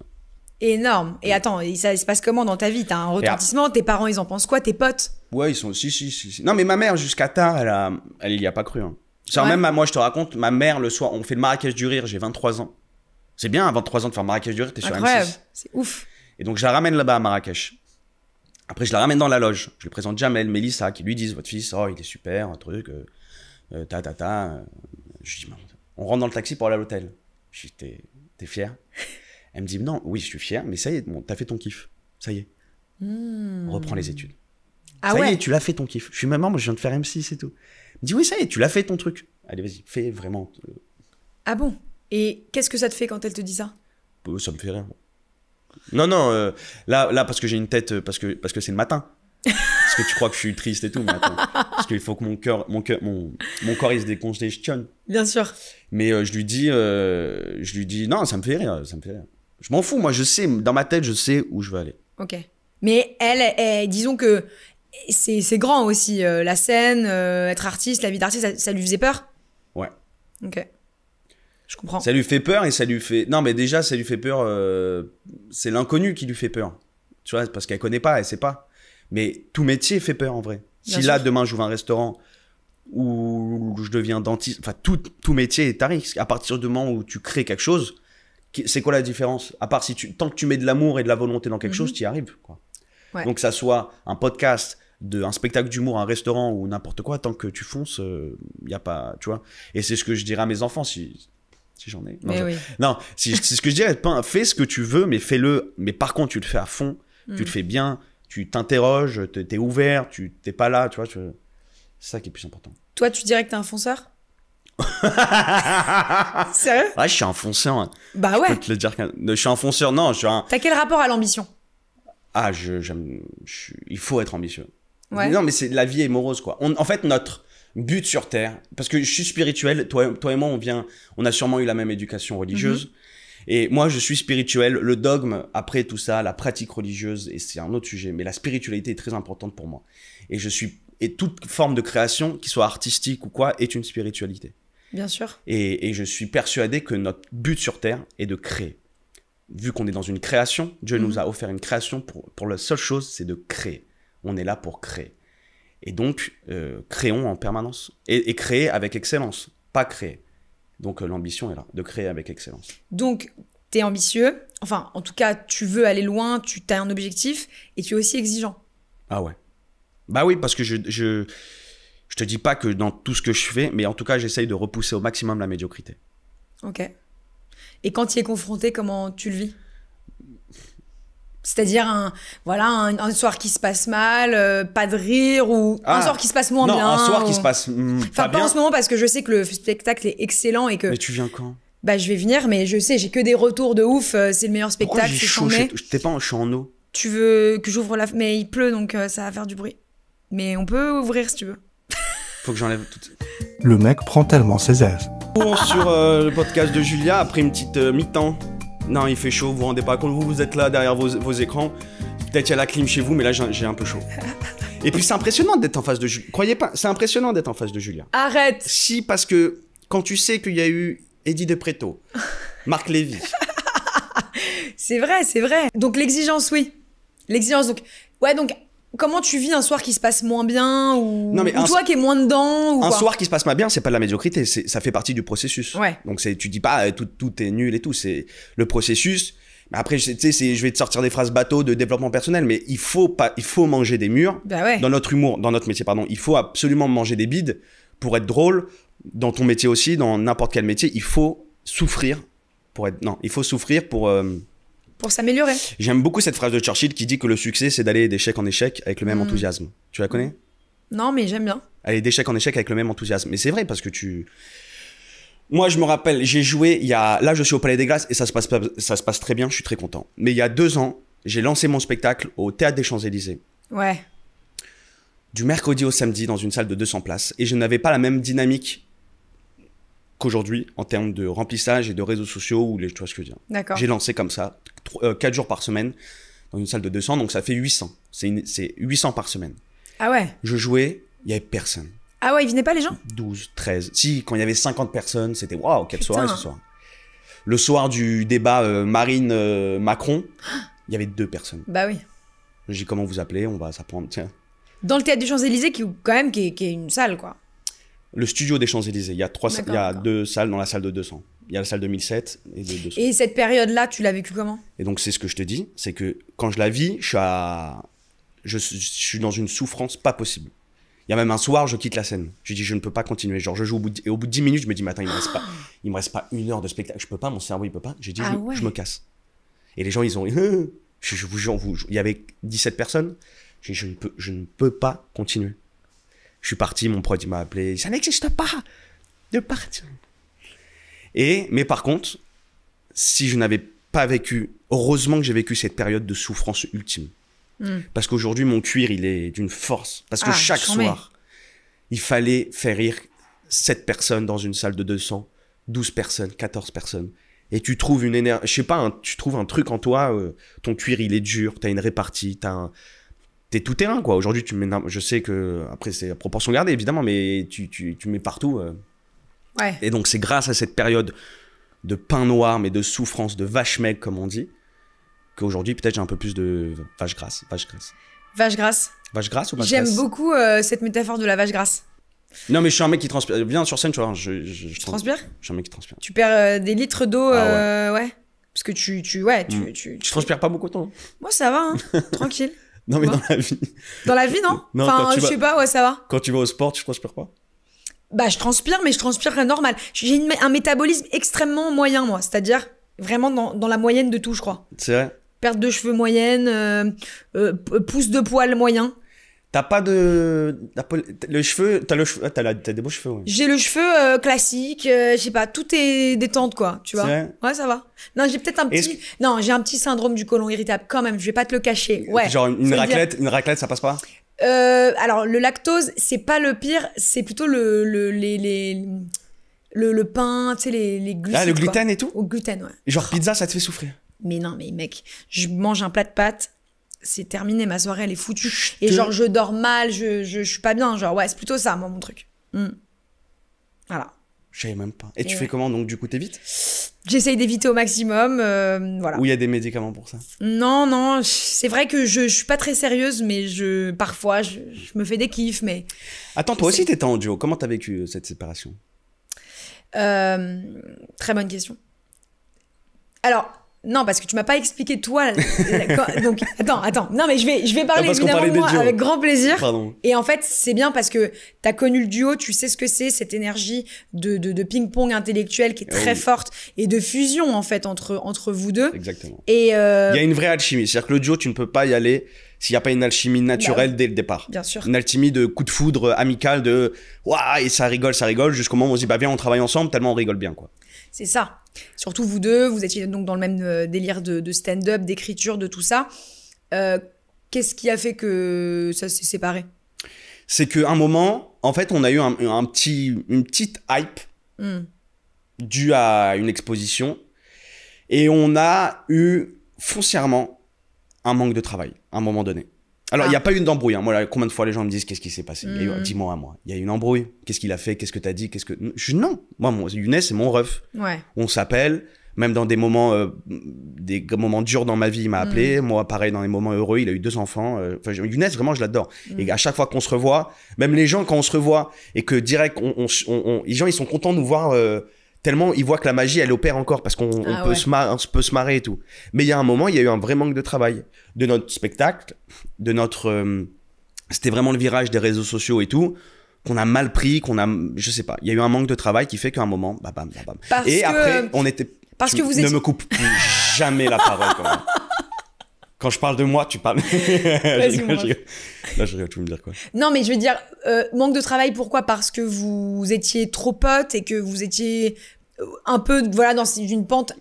Speaker 2: Énorme. Et attends, ça se passe comment dans ta vie? T'as un retentissement, tes parents, ils en pensent quoi? Tes potes?
Speaker 1: Ouais, ils sont... Si. Non, mais ma mère, jusqu'à tard, elle y a pas cru. Hein. Ouais. Même moi, je te raconte, ma mère, le soir, on fait le Marrakech du Rire, j'ai 23 ans. C'est bien, à 23 ans, de faire Marrakech du Rire, t'es sur M6.
Speaker 2: C'est ouf.
Speaker 1: Et donc, je la ramène là-bas à Marrakech. Après, je la ramène dans la loge. Je lui présente Jamel, Mélissa, qui lui disent, votre fils, oh, il est super, un truc, Je lui dis, on rentre dans le taxi pour aller à l'hôtel. Je lui dis, t'es fier? Elle me dit, non, oui, je suis fier, mais ça y est, bon, t'as fait ton kiff. Ça y est. On reprend les études.
Speaker 2: Ah
Speaker 1: ça
Speaker 2: ouais?
Speaker 1: y est, tu l'as fait ton kiff. Je suis maman, moi, je viens de faire M6 et tout. Elle me dit, oui, ça y est, tu l'as fait ton truc. Allez, vas-y, fais vraiment.
Speaker 2: Ah bon? Et qu'est-ce que ça te fait quand elle te dit ça?
Speaker 1: Ça me fait rien. Non, là, parce que j'ai une tête, parce que c'est le matin. Parce que tu crois que je suis triste et tout, mais attends. Parce qu'il faut que mon corps, il se décongestionne.
Speaker 2: Bien sûr.
Speaker 1: Mais je lui dis, non, ça me fait rire. Je m'en fous, moi, je sais, dans ma tête, je sais où je veux aller.
Speaker 2: Ok. Mais disons que c'est grand aussi. La scène, être artiste, la vie d'artiste, ça lui faisait peur?
Speaker 1: Ouais.
Speaker 2: Ok. Je comprends.
Speaker 1: Ça lui fait peur et ça lui fait... Non, mais déjà, ça lui fait peur... C'est l'inconnu qui lui fait peur. Tu vois, parce qu'elle connaît pas, elle sait pas. Mais tout métier fait peur, en vrai. Si là, demain, j'ouvre un restaurant où je deviens dentiste... Enfin, tout métier est à risque. À partir du moment où tu crées quelque chose, c'est quoi la différence? À part tant que tu mets de l'amour et de la volonté dans quelque chose, tu y arrives, quoi. Ouais. Donc, que ça soit un podcast, un spectacle d'humour, un restaurant ou n'importe quoi, tant que tu fonces, y a pas... Tu vois. Et c'est ce que je dirais à mes enfants, si j'en ai. Non, non, c'est ce que je dirais, fais ce que tu veux, mais fais-le. Mais par contre, tu le fais à fond, tu le fais bien, tu t'interroges, t'es ouvert, t'es pas là, tu vois. C'est ça qui est le plus important.
Speaker 2: Toi, tu dirais que t'es un fonceur? Sérieux?
Speaker 1: Ouais, je suis un fonceur. Hein.
Speaker 2: Bah ouais.
Speaker 1: Je peux te le dire. Je suis un fonceur, non, je suis un...
Speaker 2: T'as quel rapport à l'ambition?
Speaker 1: Ah, il faut être ambitieux. Ouais. Non, mais la vie est morose, quoi. En fait, notre but sur Terre, parce que je suis spirituel, toi et moi, on a sûrement eu la même éducation religieuse. Et moi, je suis spirituel. Le dogme, après tout ça, la pratique religieuse, et c'est un autre sujet, mais la spiritualité est très importante pour moi. Et toute forme de création, qui soit artistique ou quoi, est une spiritualité.
Speaker 2: Bien sûr.
Speaker 1: Et je suis persuadé que notre but sur Terre est de créer. Vu qu'on est dans une création, Dieu nous a offert une création pour la seule chose, c'est de créer. On est là pour créer. Et donc, créons en permanence. Et créer avec excellence, pas créer. Donc, l'ambition est là, de créer avec excellence.
Speaker 2: Donc, tu es ambitieux. Enfin, en tout cas, tu veux aller loin, tu as un objectif et tu es aussi exigeant.
Speaker 1: Ah ouais. Bah oui, parce que je te dis pas que dans tout ce que je fais, mais en tout cas, j'essaye de repousser au maximum la médiocrité.
Speaker 2: Ok. Et quand tu y es confronté, comment tu le vis? C'est-à-dire un soir qui se passe mal, pas de rire, ou un soir qui se passe moins bien.
Speaker 1: Non, un soir qui se passe pas
Speaker 2: bien. Pas en ce moment, parce que je sais que le spectacle est excellent et que...
Speaker 1: Mais tu viens quand?
Speaker 2: Bah, je vais venir, mais je sais, j'ai que des retours de ouf, c'est le meilleur spectacle.
Speaker 1: Pourquoi j'ai chaud? Je suis en eau.
Speaker 2: Tu veux que j'ouvre la... Mais il pleut, donc ça va faire du bruit. Mais on peut ouvrir si tu veux.
Speaker 1: Faut que j'enlève tout.
Speaker 3: Le mec prend tellement ses aises.
Speaker 1: Sur le podcast de Julia, après une petite mi-temps. Non, il fait chaud, vous vous rendez pas compte, vous êtes là derrière vos écrans. Peut-être qu'il y a la clim chez vous, mais là j'ai un peu chaud. Et puis c'est impressionnant d'être en face de Julia. Croyez pas, c'est impressionnant d'être en face de Julia.
Speaker 2: Arrête.
Speaker 1: Si, parce que quand tu sais qu'il y a eu Eddie De Pretto, Marc Lévy.
Speaker 2: C'est vrai, c'est vrai. Donc l'exigence, oui. L'exigence, donc... Ouais, donc... Comment tu vis un soir qui se passe moins bien ou toi qui es moins dedans ou
Speaker 1: un
Speaker 2: quoi?
Speaker 1: soir qui se passe pas bien, c'est pas de la médiocrité, ça fait partie du processus.
Speaker 2: Ouais.
Speaker 1: Donc tu dis pas tout est nul et tout, c'est le processus. Mais après, tu sais, je vais te sortir des phrases bateau de développement personnel, mais il faut manger des murs.
Speaker 2: Bah ouais.
Speaker 1: Dans notre humour, dans notre métier, pardon, il faut absolument manger des bides pour être drôle. Dans ton métier aussi, dans n'importe quel métier, il faut souffrir
Speaker 2: pour s'améliorer.
Speaker 1: J'aime beaucoup cette phrase de Churchill qui dit que le succès, c'est d'aller d'échec en échec avec le même enthousiasme. Tu la connais?
Speaker 2: Non, mais j'aime bien.
Speaker 1: Aller d'échec en échec avec le même enthousiasme. Mais c'est vrai parce que Moi, je me rappelle, j'ai joué Là, je suis au Palais des Glaces et ça se passe très bien, je suis très content. Mais il y a 2 ans, j'ai lancé mon spectacle au Théâtre des Champs-Élysées. Ouais. Du mercredi au samedi dans une salle de 200 places. Et je n'avais pas la même dynamique qu'aujourd'hui en termes de remplissage et de réseaux sociaux tu vois ce que je veux dire.
Speaker 2: D'accord.
Speaker 1: J'ai lancé comme ça 4 jours par semaine dans une salle de 200, donc ça fait 800. C'est 800 par semaine.
Speaker 2: Ah ouais.
Speaker 1: Je jouais, il y avait personne.
Speaker 2: Ah ouais, ils venaient pas les gens?
Speaker 1: 12, 13. Si, quand il y avait 50 personnes, c'était waouh, quelle soirée ce soir. Le soir du débat Marine-Macron, il y avait 2 personnes.
Speaker 2: Bah oui.
Speaker 1: J'ai dit comment vous appelez, on va s'apprendre, tiens.
Speaker 2: Dans le Théâtre des Champs-Élysées qui est une salle quoi.
Speaker 1: Le studio des Champs-Élysées, il y a 2 salles dans la salle de 200. Il y a la salle de 1007 et de 200.
Speaker 2: Et cette période-là, tu l'as vécue comment?
Speaker 1: Et donc, c'est ce que je te dis, c'est que quand je la vis, je suis dans une souffrance pas possible. Il y a même un soir, je quitte la scène. Je dis, je ne peux pas continuer. Genre, je joue et au bout de 10 minutes, je me dis, mais attends, il me reste pas 1 heure de spectacle. Je peux pas, mon cerveau, il peut pas. J'ai dit, je me casse. Et les gens, ils ont, je vous jure, il y avait 17 personnes. J'ai dit, je ne peux pas continuer. Je suis parti, mon prod, il m'a appelé. Ça n'existe pas de partir. Mais par contre, si je n'avais pas vécu, heureusement que j'ai vécu cette période de souffrance ultime. Parce qu'aujourd'hui, mon cuir, il est d'une force. Parce que chaque soir, il fallait faire rire 7 personnes dans une salle de 200, 12 personnes, 14 personnes. et tu trouves une énergie, je sais pas, tu trouves un truc en toi, ton cuir il est dur, t'as une répartie, t'es tout terrain quoi. Aujourd'hui tu mets, je sais que après c'est à proportion gardée évidemment, mais tu mets partout.
Speaker 2: Ouais.
Speaker 1: Et donc c'est grâce à cette période de pain noir, mais de souffrance, de vache maigre comme on dit, qu'aujourd'hui peut-être j'ai un peu plus de vache grasse.
Speaker 2: Vache grasse.
Speaker 1: Vache grasse ou vache
Speaker 2: J'aime
Speaker 1: grasse?
Speaker 2: beaucoup cette métaphore de la vache grasse.
Speaker 1: Non mais je suis un mec qui transpire. Viens sur scène, tu vois. Je
Speaker 2: transpires?
Speaker 1: Je suis un mec qui transpire.
Speaker 2: Tu perds des litres d'eau,
Speaker 1: ouais.
Speaker 2: Parce que tu
Speaker 1: transpires pas beaucoup toi?
Speaker 2: Moi ça va, hein. Tranquille.
Speaker 1: Non mais dans la vie.
Speaker 2: Dans la vie non,
Speaker 1: non,
Speaker 2: enfin je sais pas, ouais ça va.
Speaker 1: Quand tu vas au sport, tu transpires pas?
Speaker 2: Bah je transpire, mais je transpire normal. J'ai un métabolisme extrêmement moyen moi, c'est-à-dire vraiment dans la moyenne de tout je crois.
Speaker 1: C'est vrai?
Speaker 2: Perte de cheveux moyenne, pousse de poils moyen.
Speaker 1: T'as pas de... Le cheveu... T'as des beaux cheveux, ouais.
Speaker 2: J'ai le cheveu classique, je sais pas, tout est détente, quoi, tu vois. Ouais, ça va. Non, j'ai peut-être un petit... Non, j'ai un petit syndrome du côlon irritable, quand même, je vais pas te le cacher. Ouais.
Speaker 1: Genre une raclette, ça passe pas?
Speaker 2: Alors, le lactose, c'est pas le pire, c'est plutôt le pain, tu sais, les glucides.
Speaker 1: Ah, le gluten
Speaker 2: quoi.
Speaker 1: Et tout?
Speaker 2: Au gluten, ouais.
Speaker 1: Genre pizza, ça te fait souffrir?
Speaker 2: Mais non, mais mec, je mange un plat de pâtes, c'est terminé, ma soirée elle est foutue. Et genre je dors mal, je suis pas bien, genre ouais, c'est plutôt ça moi mon truc. Voilà.
Speaker 1: Je savais même pas. Et tu fais comment donc du coup t'évites?
Speaker 2: J'essaye d'éviter au maximum, voilà.
Speaker 1: Ou il y a des médicaments pour ça?
Speaker 2: Non, c'est vrai que je suis pas très sérieuse, mais parfois je me fais des kiffs, mais...
Speaker 1: Attends, toi aussi t'étais en duo, comment t'as vécu cette séparation?
Speaker 2: Très bonne question. Alors... Non, parce que tu m'as pas expliqué toi. Donc attends. Non, mais je vais parler évidemment de moi avec grand plaisir.
Speaker 1: Pardon.
Speaker 2: Et en fait, c'est bien parce que t'as connu le duo, tu sais ce que c'est, cette énergie de ping-pong intellectuel qui est très forte et de fusion en fait entre vous deux.
Speaker 1: Exactement.
Speaker 2: Et
Speaker 1: il y a une vraie alchimie, c'est-à-dire que le duo, tu ne peux pas y aller s'il n'y a pas une alchimie naturelle dès le départ.
Speaker 2: Bien sûr.
Speaker 1: Une alchimie de coup de foudre amical, de waouh, et ça rigole, jusqu'au moment où on se dit bah viens on travaille ensemble tellement on rigole bien quoi.
Speaker 2: C'est ça. Surtout vous deux, vous étiez donc dans le même délire de stand-up, d'écriture, de tout ça. Qu'est-ce qui a fait que ça s'est séparé?
Speaker 1: C'est qu'à un moment, en fait, on a eu une petite hype due à une exposition et on a eu foncièrement un manque de travail à un moment donné. Alors, il n'y a pas eu d'embrouille. Hein. Moi, là, combien de fois les gens me disent qu'est-ce qui s'est passé? Dis-moi à moi. Il y a eu une embrouille. Qu'est-ce qu'il a fait? Qu'est-ce que t'as dit? Non. Moi, Younes, c'est mon ref.
Speaker 2: Ouais.
Speaker 1: On s'appelle. Même dans des moments durs dans ma vie, il m'a appelé. Moi, pareil, dans les moments heureux, il a eu 2 enfants. Younes, vraiment, je l'adore. Et à chaque fois qu'on se revoit, même les gens, quand on se revoit et que direct, les gens, ils sont contents de nous voir tellement ils voient que la magie, elle opère encore parce qu'on peut se marrer et tout. Mais il y a un moment, il y a eu un vrai manque de travail de notre spectacle, de notre... c'était vraiment le virage des réseaux sociaux et tout, qu'on a mal pris, je sais pas. Il y a eu un manque de travail qui fait qu'à un moment, bam. Et après, on était...
Speaker 2: Parce que vous étiez...
Speaker 1: Ne me coupe plus jamais la parole quand même. Quand je parle de moi, tu parles...
Speaker 2: Vas-y,
Speaker 1: Là, je rigole, tu veux me dire quoi?
Speaker 2: Non, mais je veux dire, manque de travail, pourquoi? Parce que vous étiez trop potes et que vous étiez un peu, voilà, dans une pente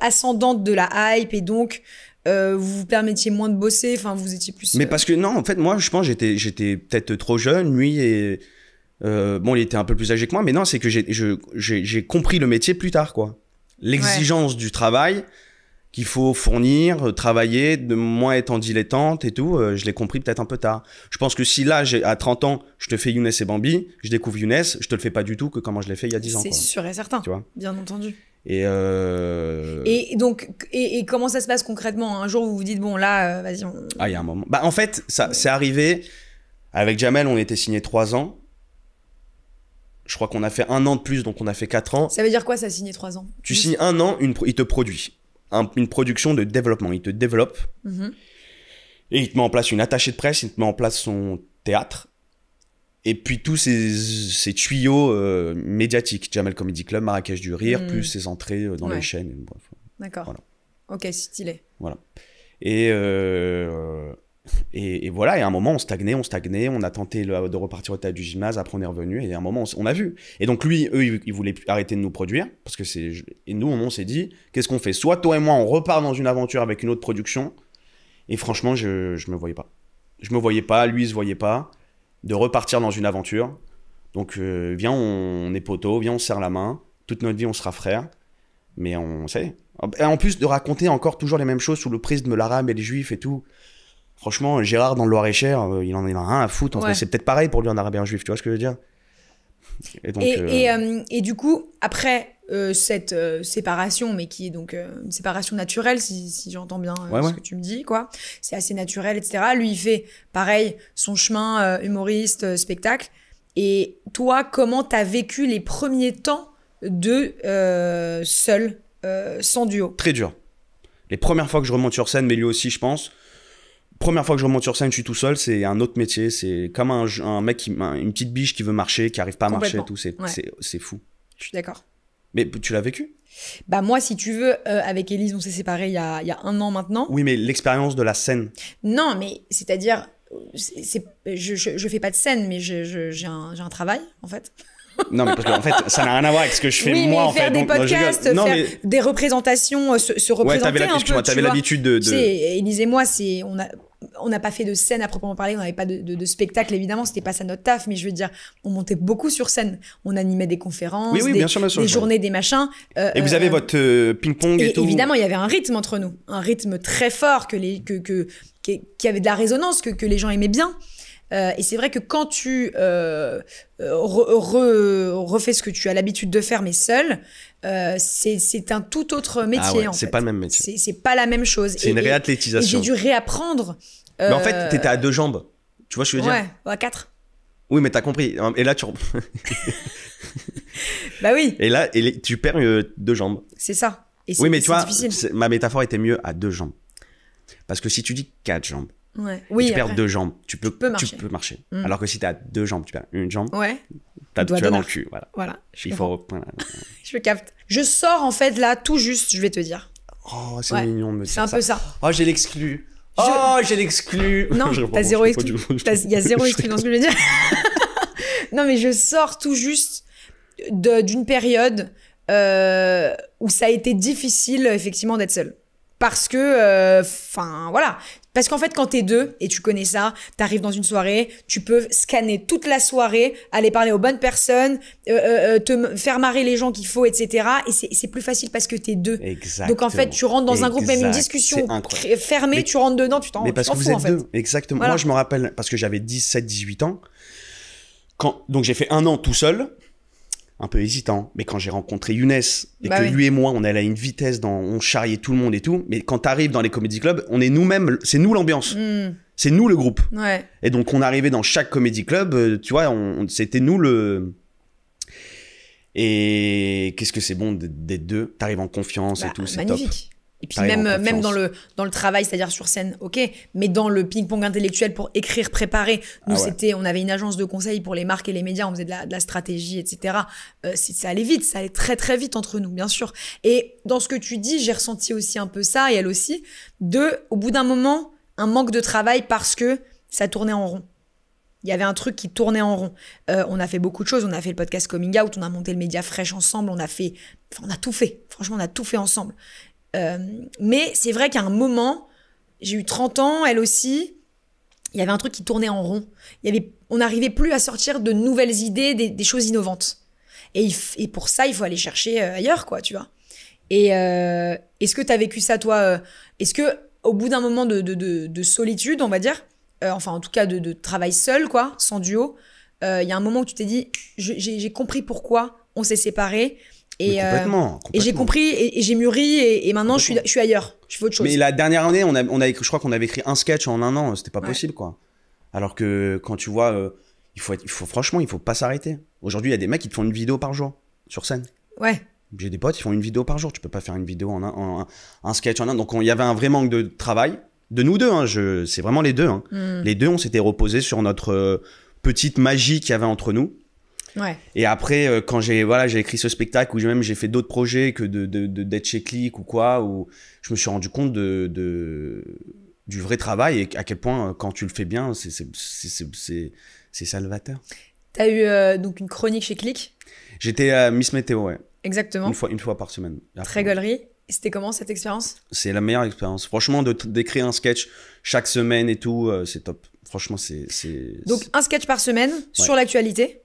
Speaker 2: ascendante de la hype et donc vous vous permettiez moins de bosser, enfin, vous étiez plus...
Speaker 1: Mais parce que, non, en fait, moi, je pense que j'étais peut-être trop jeune, lui, et... bon, il était un peu plus âgé que moi, mais non, c'est que j'ai compris le métier plus tard, quoi. L'exigence du travail... qu'il faut fournir, travailler, de moins être en dilettante et tout, je l'ai compris peut-être un peu tard. Je pense que si là, à 30 ans, je te fais Younes et Bambi, je découvre Younes, je te le fais pas du tout que comment je l'ai fait il y a 10 ans.
Speaker 2: C'est sûr et certain,
Speaker 1: tu vois,
Speaker 2: bien entendu.
Speaker 1: Et
Speaker 2: donc, comment ça se passe concrètement? Un jour, vous vous dites, bon là, vas-y.
Speaker 1: Ah, il y a un moment. Bah, en fait, ça, c'est arrivé, avec Jamel, on était signé 3 ans. Je crois qu'on a fait 1 an de plus, donc on a fait 4 ans.
Speaker 2: Ça veut dire quoi, ça, signer 3 ans?
Speaker 1: Tu signes 1 an, il te produit. Une production de développement. Il te développe et il te met en place une attachée de presse, il te met en place son théâtre et puis tous ces tuyaux médiatiques. Jamel Comedy Club, Marrakech du Rire, plus ses entrées dans les chaînes. Bref.
Speaker 2: D'accord. Voilà. Ok, stylé.
Speaker 1: Voilà. Et voilà, et à un moment, on stagnait, on a tenté de repartir au théâtre du gymnase, après on est revenu, et à un moment, on a vu. Et donc lui, eux, ils voulaient arrêter de nous produire, parce que et nous, on s'est dit, qu'est-ce qu'on fait? Soit toi et moi, on repart dans une aventure avec une autre production, et franchement, je me voyais pas. Je me voyais pas, lui, il se voyait pas, de repartir dans une aventure. Donc, viens, on est poteaux, viens, on se serre la main, toute notre vie, on sera frères, Mais on sait. Et en plus de raconter encore toujours les mêmes choses sous le prisme de l'arabe et les juifs et tout. Franchement, Gérard dans le Loir-et-Cher, il en a rien à foutre.
Speaker 2: Ouais.
Speaker 1: C'est peut-être pareil pour lui en arabe et en juif, tu vois ce que je veux dire? Et, donc,
Speaker 2: et du coup, après cette séparation, mais qui est donc une séparation naturelle, si j'entends bien ce que tu me dis, quoi. C'est assez naturel, etc. Lui, il fait pareil, son chemin humoriste, spectacle. Et toi, comment t'as vécu les premiers temps de seul, sans duo?
Speaker 1: Très dur. Les premières fois que je remonte sur scène, mais lui aussi, je pense. Première fois que je remonte sur scène, je suis tout seul, c'est un autre métier. C'est comme un mec, une petite biche qui veut marcher, qui arrive pas à marcher et tout. C'est fou.
Speaker 2: Je suis d'accord.
Speaker 1: Mais tu l'as vécu?
Speaker 2: Bah moi, si tu veux, avec Élise, on s'est séparés il y a 1 an maintenant.
Speaker 1: Oui, mais l'expérience de la scène.
Speaker 2: Non, mais c'est-à-dire, je fais pas de scène, mais j'ai un travail, en fait.
Speaker 1: Non, mais parce qu'en fait, ça n'a rien à voir avec ce que je fais
Speaker 2: oui,
Speaker 1: moi,
Speaker 2: mais
Speaker 1: en
Speaker 2: faire
Speaker 1: fait.
Speaker 2: des
Speaker 1: donc,
Speaker 2: podcasts,
Speaker 1: non,
Speaker 2: faire
Speaker 1: mais...
Speaker 2: des représentations, se représenter un peu.
Speaker 1: T'avais l'habitude de...
Speaker 2: Élise et moi, on n'a pas fait de scène à proprement parler, on n'avait pas de spectacle, évidemment, c'était pas ça notre taf, mais je veux dire, on montait beaucoup sur scène. On animait des conférences,
Speaker 1: bien sûr,
Speaker 2: des journées, des machins.
Speaker 1: Et vous avez votre ping-pong et tout.
Speaker 2: Évidemment, il y avait un rythme entre nous, un rythme très fort qui avait de la résonance, que les gens aimaient bien. Et c'est vrai que quand tu refais ce que tu as l'habitude de faire, mais seul, c'est un tout autre métier. En fait.
Speaker 1: C'est pas le même métier.
Speaker 2: C'est pas la même chose.
Speaker 1: C'est une réathlétisation.
Speaker 2: Et j'ai dû réapprendre.
Speaker 1: Mais en fait, t'étais à 2 jambes. Tu vois ce que je veux dire?
Speaker 2: Ouais, à 4.
Speaker 1: Oui, mais t'as compris. Et là,
Speaker 2: Bah oui.
Speaker 1: Et là, tu perds 2 jambes.
Speaker 2: C'est ça. Et
Speaker 1: oui, mais tu vois,
Speaker 2: difficile.
Speaker 1: ma métaphore était mieux à 2 jambes. Parce que si tu dis 4 jambes,
Speaker 2: oui,
Speaker 1: tu perds 2 jambes, tu peux marcher.
Speaker 2: Mm.
Speaker 1: Alors que si t'as 2 jambes, tu perds 1 jambe, tu vas dans le cul. Voilà. Il faut...
Speaker 2: Je capte. Je sors en fait là tout juste, je vais te dire.
Speaker 1: Oh, c'est mignon de me dire
Speaker 2: ça. C'est un peu ça.
Speaker 1: Oh, j'ai l'exclu. J'ai l'exclu.
Speaker 2: Non, t'as zéro exclu. Il y a zéro exclu dans ce que je veux dire. Non, mais je sors tout juste d'une période où ça a été difficile, effectivement, d'être seule. Parce que, voilà. Parce qu'en fait, quand t'es 2, et tu connais ça, t'arrives dans une soirée, tu peux scanner toute la soirée, aller parler aux bonnes personnes, faire marrer les gens qu'il faut, etc. Et c'est plus facile parce que t'es 2.
Speaker 1: Exactement.
Speaker 2: Donc en fait, tu rentres dans un groupe, même une discussion fermée, tu rentres dedans, tu t'en fous.
Speaker 1: Mais parce que vous êtes 2, exactement.
Speaker 2: Voilà.
Speaker 1: Moi, je me rappelle, parce que j'avais 17-18 ans, donc j'ai fait 1 an tout seul, un peu hésitant, mais quand j'ai rencontré Younes et que lui et moi on allait à une vitesse, on charriait tout le monde et tout, mais quand t'arrives dans les comedy clubs, on est nous-mêmes, c'est nous l'ambiance, c'est nous le groupe.
Speaker 2: Ouais.
Speaker 1: Et donc on arrivait dans chaque comedy club, tu vois, c'était nous le... Et qu'est-ce que c'est bon d'être 2, t'arrives en confiance et tout, c'est top.
Speaker 2: Magnifique. Et puis même dans le travail, c'est-à-dire sur scène, ok, mais dans le ping-pong intellectuel pour écrire, préparer, nous on avait une agence de conseil pour les marques et les médias, on faisait de la stratégie, etc. Ça allait vite, ça allait très très vite entre nous, bien sûr. Et dans ce que tu dis, j'ai ressenti aussi un peu ça, et elle aussi, au bout d'un moment, un manque de travail parce que ça tournait en rond. Il y avait un truc qui tournait en rond. On a fait beaucoup de choses. On a fait le podcast Coming Out, on a monté le média Fresh ensemble, on a tout fait. Franchement, on a tout fait ensemble. Mais c'est vrai qu'à un moment, j'ai eu 30 ans, elle aussi, il y avait un truc qui tournait en rond. On n'arrivait plus à sortir de nouvelles idées, des choses innovantes. Et pour ça, il faut aller chercher ailleurs, quoi, tu vois. Et est-ce que tu as vécu ça, toi Est-ce que au bout d'un moment de solitude, on va dire, enfin en tout cas de travail seul, quoi, sans duo, il y a un moment où tu t'es dit, j'ai compris pourquoi on s'est séparés. Et j'ai compris et j'ai mûri et maintenant je suis ailleurs, je fais autre chose.
Speaker 1: Mais la dernière année, je crois qu'on avait écrit un sketch en 1 an, c'était pas possible, quoi. Alors que quand tu vois, franchement, il faut pas s'arrêter. Aujourd'hui, il y a des mecs qui te font une vidéo par jour sur scène.
Speaker 2: Ouais.
Speaker 1: J'ai des potes, ils font une vidéo par jour. Tu peux pas faire une vidéo un sketch en 1 an. Donc il y avait un vrai manque de travail de nous 2. Hein, c'est vraiment les 2. Hein. Les 2, on s'était reposés sur notre petite magie qu'il y avait entre nous.
Speaker 2: Ouais.
Speaker 1: Et après, quand j'ai écrit ce spectacle, ou même j'ai fait d'autres projets que d'être chez Click ou quoi, où je me suis rendu compte du vrai travail et à quel point quand tu le fais bien, c'est salvateur.
Speaker 2: T'as eu donc une chronique chez Click.
Speaker 1: J'étais à Miss Météo, ouais.
Speaker 2: Exactement.
Speaker 1: Une fois par semaine.
Speaker 2: Très gaulerie. Et c'était comment cette expérience?
Speaker 1: C'est la meilleure expérience. Franchement, d'écrire un sketch chaque semaine et tout, c'est top. Franchement,
Speaker 2: Donc un sketch par semaine sur l'actualité.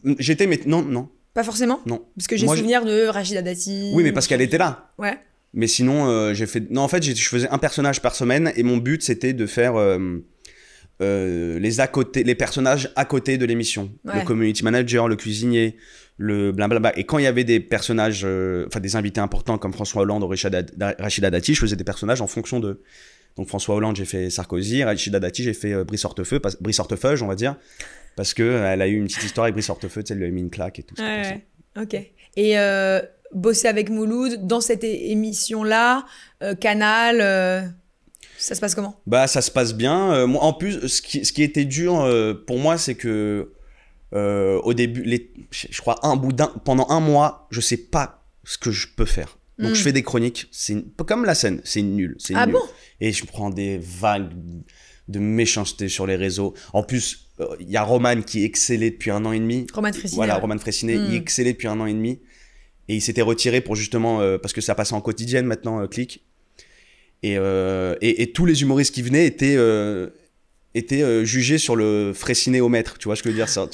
Speaker 1: Mais non.
Speaker 2: Pas forcément?
Speaker 1: Non.
Speaker 2: Parce que j'ai souvenir de Rachida Dati.
Speaker 1: Oui, mais parce qu'elle était là.
Speaker 2: Ouais.
Speaker 1: Mais sinon, j'ai fait... Non, en fait, je faisais un personnage par semaine et mon but, c'était de faire les personnages à côté de l'émission. Ouais. Le community manager, le cuisinier, le blablabla. Et quand il y avait des personnages, des invités importants comme François Hollande ou Rachida Dati, je faisais des personnages en fonction de... Donc François Hollande, j'ai fait Sarkozy. Rachida Dati, j'ai fait Brice Hortefeux, on va dire. Parce qu'elle a eu une petite histoire avec Brice Hortefeux, tu sais, elle lui a mis une claque et tout ça.
Speaker 2: Ouais. Ok. Et bosser avec Mouloud dans cette émission-là, Canal, ça se passe comment?
Speaker 1: Bah, ça se passe bien. Moi, en plus, ce qui était dur pour moi, c'est que au début, je crois pendant un mois, je sais pas ce que je peux faire. Donc, je fais des chroniques. Comme la scène, c'est nul.
Speaker 2: Ah
Speaker 1: nul.
Speaker 2: Bon?
Speaker 1: Et je prends des vagues de méchanceté sur les réseaux. En plus, il y a Roman qui excellait depuis 1 an et demi.
Speaker 2: Roman Frécinet.
Speaker 1: Voilà, Roman Frécinet, il excellait depuis 1 an et demi. Et il s'était retiré pour justement... parce que ça passait en quotidienne maintenant, Click. Et tous les humoristes qui venaient étaient jugés sur le Frécinet au mètre. Tu vois ce que je veux dire ça,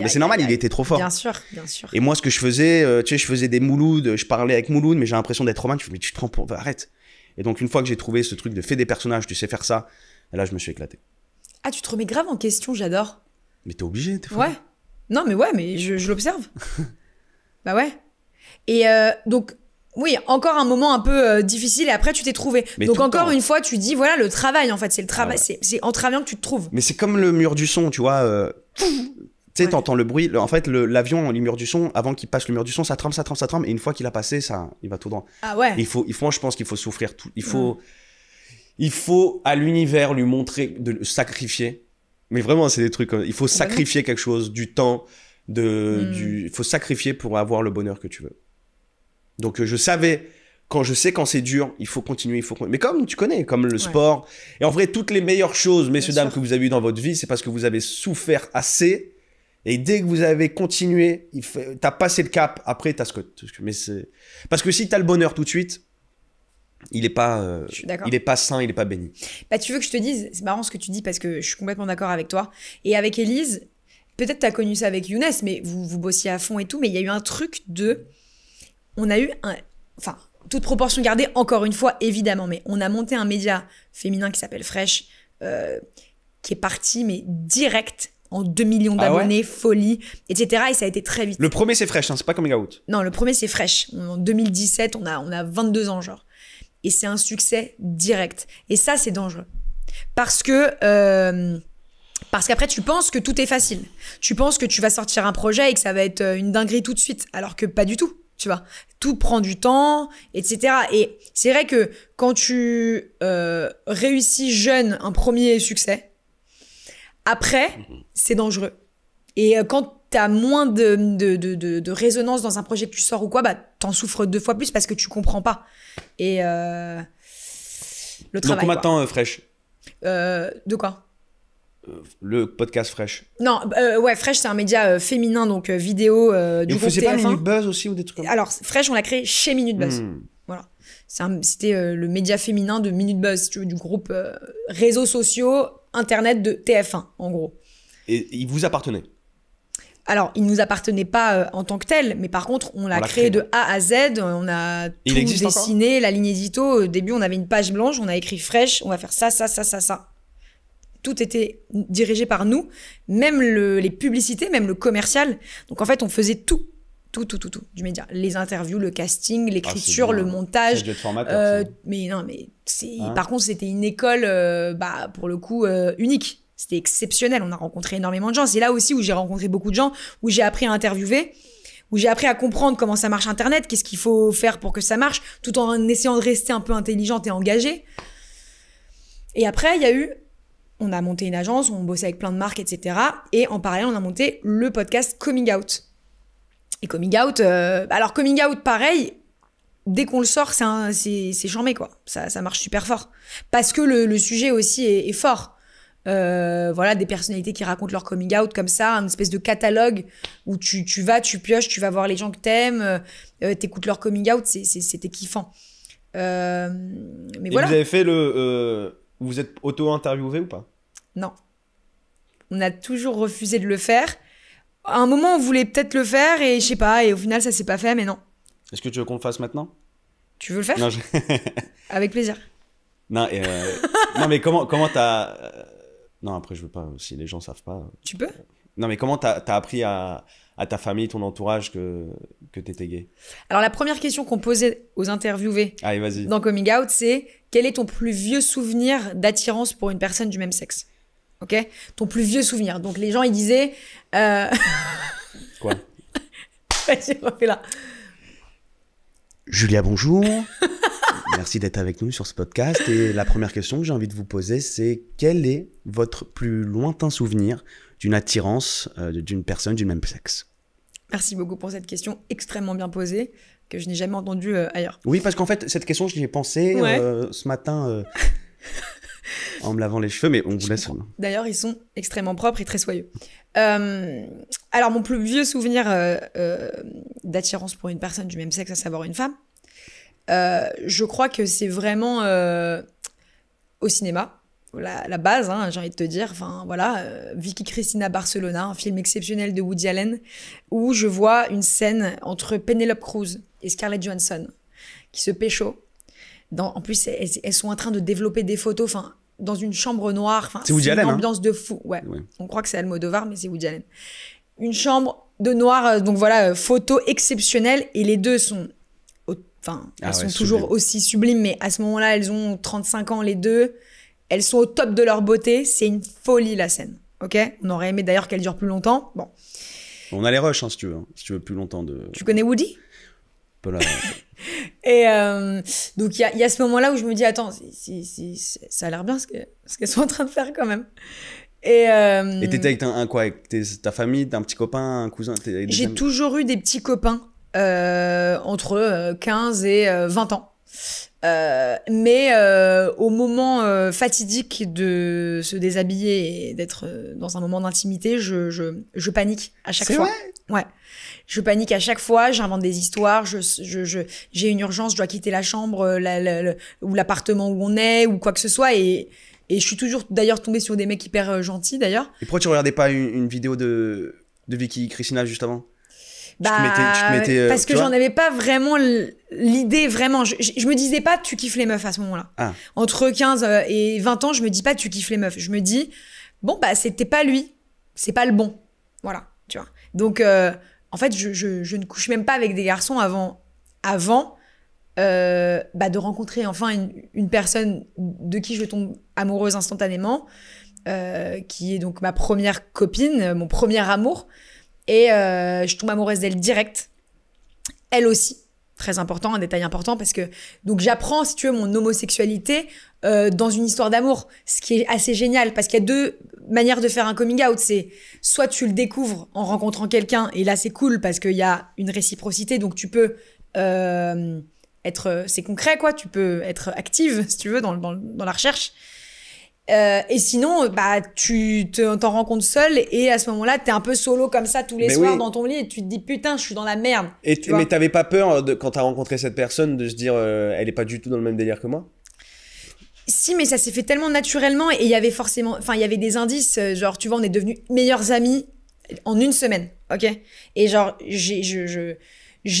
Speaker 1: mais c'est normal, il était trop fort.
Speaker 2: Bien sûr, bien sûr.
Speaker 1: Et moi, ce que je faisais, je faisais des Mouloud, je parlais avec Mouloud, mais j'ai l'impression d'être Roman. Mais tu te prends pour... Arrête. Et donc, une fois que j'ai trouvé ce truc de fais des personnages, tu sais faire ça, et là, je me suis éclaté.
Speaker 2: Ah, tu te remets grave en question, j'adore.
Speaker 1: Mais t'es obligé, t'es fou.
Speaker 2: Ouais. Non, mais je l'observe. Bah ouais. Et donc, oui, encore un moment un peu difficile et après tu t'es trouvé. Mais donc encore une fois, tu dis, voilà, le travail, en fait, c'est le travail. Ah ouais. C'est en travaillant que tu te trouves.
Speaker 1: Mais c'est comme le mur du son, tu vois. Tu sais, t'entends le bruit. En fait, l'avion, le mur du son, avant qu'il passe le mur du son, ça tremble. Et une fois qu'il a passé, il va tout droit.
Speaker 2: Ah ouais.
Speaker 1: Je pense qu'il faut souffrir tout. Il faut à l'univers lui montrer, de le sacrifier. Mais vraiment, c'est des trucs. Il faut sacrifier quelque chose, du temps, il faut sacrifier pour avoir le bonheur que tu veux. Donc je savais, quand c'est dur, il faut continuer, Mais comme tu connais, comme le sport. Et en vrai, toutes les meilleures choses, messieurs, dames, que vous avez eues dans votre vie, c'est parce que vous avez souffert assez. Et dès que vous avez continué, t'as passé le cap, après t'as mais c'est... Parce que si t'as le bonheur tout de suite, il est pas sain, il est pas béni.
Speaker 2: Bah tu veux que je te dise, c'est marrant ce que tu dis parce que je suis complètement d'accord avec toi. Et avec Élise, peut-être t'as connu ça avec Younes, mais vous bossiez à fond et tout, mais il y a eu un truc on a eu toute proportion gardée, encore une fois, évidemment, mais on a monté un média féminin qui s'appelle Fresh, qui est parti, mais direct, en 2 millions d'abonnés, folie, etc. Et ça a été très vite.
Speaker 1: Le premier, c'est Fresh, hein, c'est pas Coming Out.
Speaker 2: Non, le premier, c'est Fresh. En 2017, on a 22 ans, genre. Et c'est un succès direct. Et ça, c'est dangereux. Parce qu'après, tu penses que tout est facile. Tu penses que tu vas sortir un projet et que ça va être une dinguerie tout de suite, alors que pas du tout. Tu vois, tout prend du temps, etc. Et c'est vrai que quand tu réussis jeune un premier succès, après, c'est dangereux. Et quand t'as moins de résonance dans un projet que tu sors ou quoi, bah t'en souffres 2 fois plus parce que tu comprends pas. Et le travail. Donc
Speaker 1: combien de temps Fresh
Speaker 2: De quoi?
Speaker 1: Le podcast Fresh.
Speaker 2: Non, ouais, Fresh, c'est un média féminin, donc vidéo du groupe TF1. Et vous faisiez pas
Speaker 1: Minute Buzz aussi ou des trucs comme ça?
Speaker 2: Alors, Fresh, on l'a créé chez Minute Buzz. Voilà. C'était le média féminin de Minute Buzz, du groupe réseaux sociaux, internet de TF1, en gros.
Speaker 1: Et il vous appartenait?
Speaker 2: Alors, il nous appartenait pas en tant que tel, mais par contre, on l'a créé de A à Z. On a tout dessiné, la ligne édito. Au début, on avait une page blanche, on a écrit Fresh, on va faire ça. Tout était dirigé par nous, même les publicités, même le commercial. Donc en fait, on faisait tout du média. Les interviews, le casting, l'écriture, le montage.
Speaker 1: C'est formateur,
Speaker 2: mais non, mais par contre, c'était une école, pour le coup, unique. C'était exceptionnel. On a rencontré énormément de gens. C'est là aussi où j'ai rencontré beaucoup de gens, où j'ai appris à interviewer, où j'ai appris à comprendre comment ça marche Internet, qu'est-ce qu'il faut faire pour que ça marche, tout en essayant de rester un peu intelligente et engagée. Et après, on a monté une agence, on bossait avec plein de marques, etc. Et en parallèle, on a monté le podcast Coming Out. Et Coming Out, Coming Out, pareil, dès qu'on le sort, c'est charmé, quoi. Ça marche super fort. Parce que le sujet aussi est fort. Voilà, des personnalités qui racontent leur coming out comme ça, une espèce de catalogue où tu vas, tu pioches, tu vas voir les gens que t'aimes, t'écoutes leur coming out, c'était kiffant. Mais voilà.
Speaker 1: Vous avez fait vous êtes auto-interviewé ou pas?
Speaker 2: Non. On a toujours refusé de le faire. À un moment, on voulait peut-être le faire et je sais pas, et au final, ça s'est pas fait, mais non.
Speaker 1: Est-ce que tu veux qu'on le fasse maintenant?
Speaker 2: Tu veux le faire?
Speaker 1: Non,
Speaker 2: Avec plaisir.
Speaker 1: Non, non, mais comment t'as... Non, après, je veux pas, si les gens savent pas...
Speaker 2: Tu peux?
Speaker 1: Non, mais comment t'as appris à ta famille, ton entourage que t'étais gay?
Speaker 2: Alors, la première question qu'on posait aux interviewés
Speaker 1: Allez, vas-y.
Speaker 2: dans Coming Out, c'est quel est ton plus vieux souvenir d'attirance pour une personne du même sexe? Ok? Ton plus vieux souvenir. Donc, les gens, ils disaient...
Speaker 1: Quoi?
Speaker 2: Vas-y, refais-la.
Speaker 1: Julia, bonjour. Merci d'être avec nous sur ce podcast. Et la première question que j'ai envie de vous poser, c'est quel est votre plus lointain souvenir d'une attirance d'une personne du même sexe?
Speaker 2: Merci beaucoup pour cette question extrêmement bien posée, que je n'ai jamais entendue ailleurs.
Speaker 1: Oui, parce qu'en fait, cette question, je l'y ai pensé ce matin en me lavant les cheveux, mais on vous laisse.
Speaker 2: D'ailleurs, ils sont extrêmement propres et très soyeux. Alors, mon plus vieux souvenir d'attirance pour une personne du même sexe, à savoir une femme, je crois que c'est vraiment au cinéma. La base, hein, j'ai envie de te dire. Enfin, voilà, Vicky Cristina Barcelona, un film exceptionnel de Woody Allen, où je vois une scène entre Penelope Cruz et Scarlett Johansson qui se pécho. En plus, elles sont en train de développer des photos, enfin, dans une chambre noire.
Speaker 1: C'est Woody Allen,
Speaker 2: une ambiance de fou. Ouais. On croit que c'est Almodovar, mais c'est Woody Allen. Une chambre de noir, donc voilà, photo exceptionnelle, et les deux sont... Enfin, elles sont toujours aussi sublimes, mais à ce moment-là, elles ont 35 ans, les deux. Elles sont au top de leur beauté. C'est une folie, la scène. Ok? On aurait aimé d'ailleurs qu'elle dure plus longtemps. Bon.
Speaker 1: On a les rushs, hein, si tu veux. Si tu veux plus longtemps de...
Speaker 2: Tu connais Woody?
Speaker 1: Peu là.
Speaker 2: Et donc, il y a ce moment-là où je me dis, attends, ça a l'air bien ce qu'elles sont en train de faire quand même. Et
Speaker 1: t'étais avec quoi? Avec ta famille, un petit copain, un cousin?
Speaker 2: J'ai toujours eu des petits copains entre 15 et 20 ans. Mais au moment fatidique de se déshabiller et d'être dans un moment d'intimité, je panique à chaque fois.
Speaker 1: C'est vrai?
Speaker 2: Ouais. Je panique à chaque fois, j'invente des histoires, j'ai une urgence, je dois quitter la chambre ou l'appartement où on est ou quoi que ce soit, et je suis toujours d'ailleurs tombée sur des mecs hyper gentils d'ailleurs.
Speaker 1: Et pourquoi tu regardais pas une vidéo de Vicky Cristina juste avant?
Speaker 2: Parce que j'en avais pas vraiment l'idée, vraiment. Je me disais pas, tu kiffes les meufs à ce moment-là. Ah. Entre 15 et 20 ans, je me dis pas, tu kiffes les meufs. Je me dis, bon, bah, c'était pas lui. C'est pas le bon. Voilà, tu vois. Donc, en fait, je ne couche même pas avec des garçons avant de rencontrer enfin une personne de qui je tombe amoureuse instantanément, qui est donc ma première copine, mon premier amour. Et je tombe amoureuse d'elle direct. Elle aussi, très important, un détail important, parce que donc j'apprends, si tu veux, mon homosexualité dans une histoire d'amour, ce qui est assez génial, parce qu'il y a deux manières de faire un coming out. C'est soit tu le découvres en rencontrant quelqu'un, et là c'est cool parce qu'il y a une réciprocité, donc tu peux c'est concret, quoi, tu peux être active, si tu veux, dans la recherche. Et sinon, bah, tu t'en rends compte seul, et à ce moment-là, t'es un peu solo comme ça tous les soirs dans ton lit, et tu te dis putain, je suis dans la merde.
Speaker 1: Mais t'avais pas peur quand t'as rencontré cette personne de se dire elle est pas du tout dans le même délire que moi?
Speaker 2: Si, mais ça s'est fait tellement naturellement, et il y avait forcément, enfin, il y avait des indices, genre, tu vois, on est devenus meilleurs amis en une semaine, ok? Et genre, je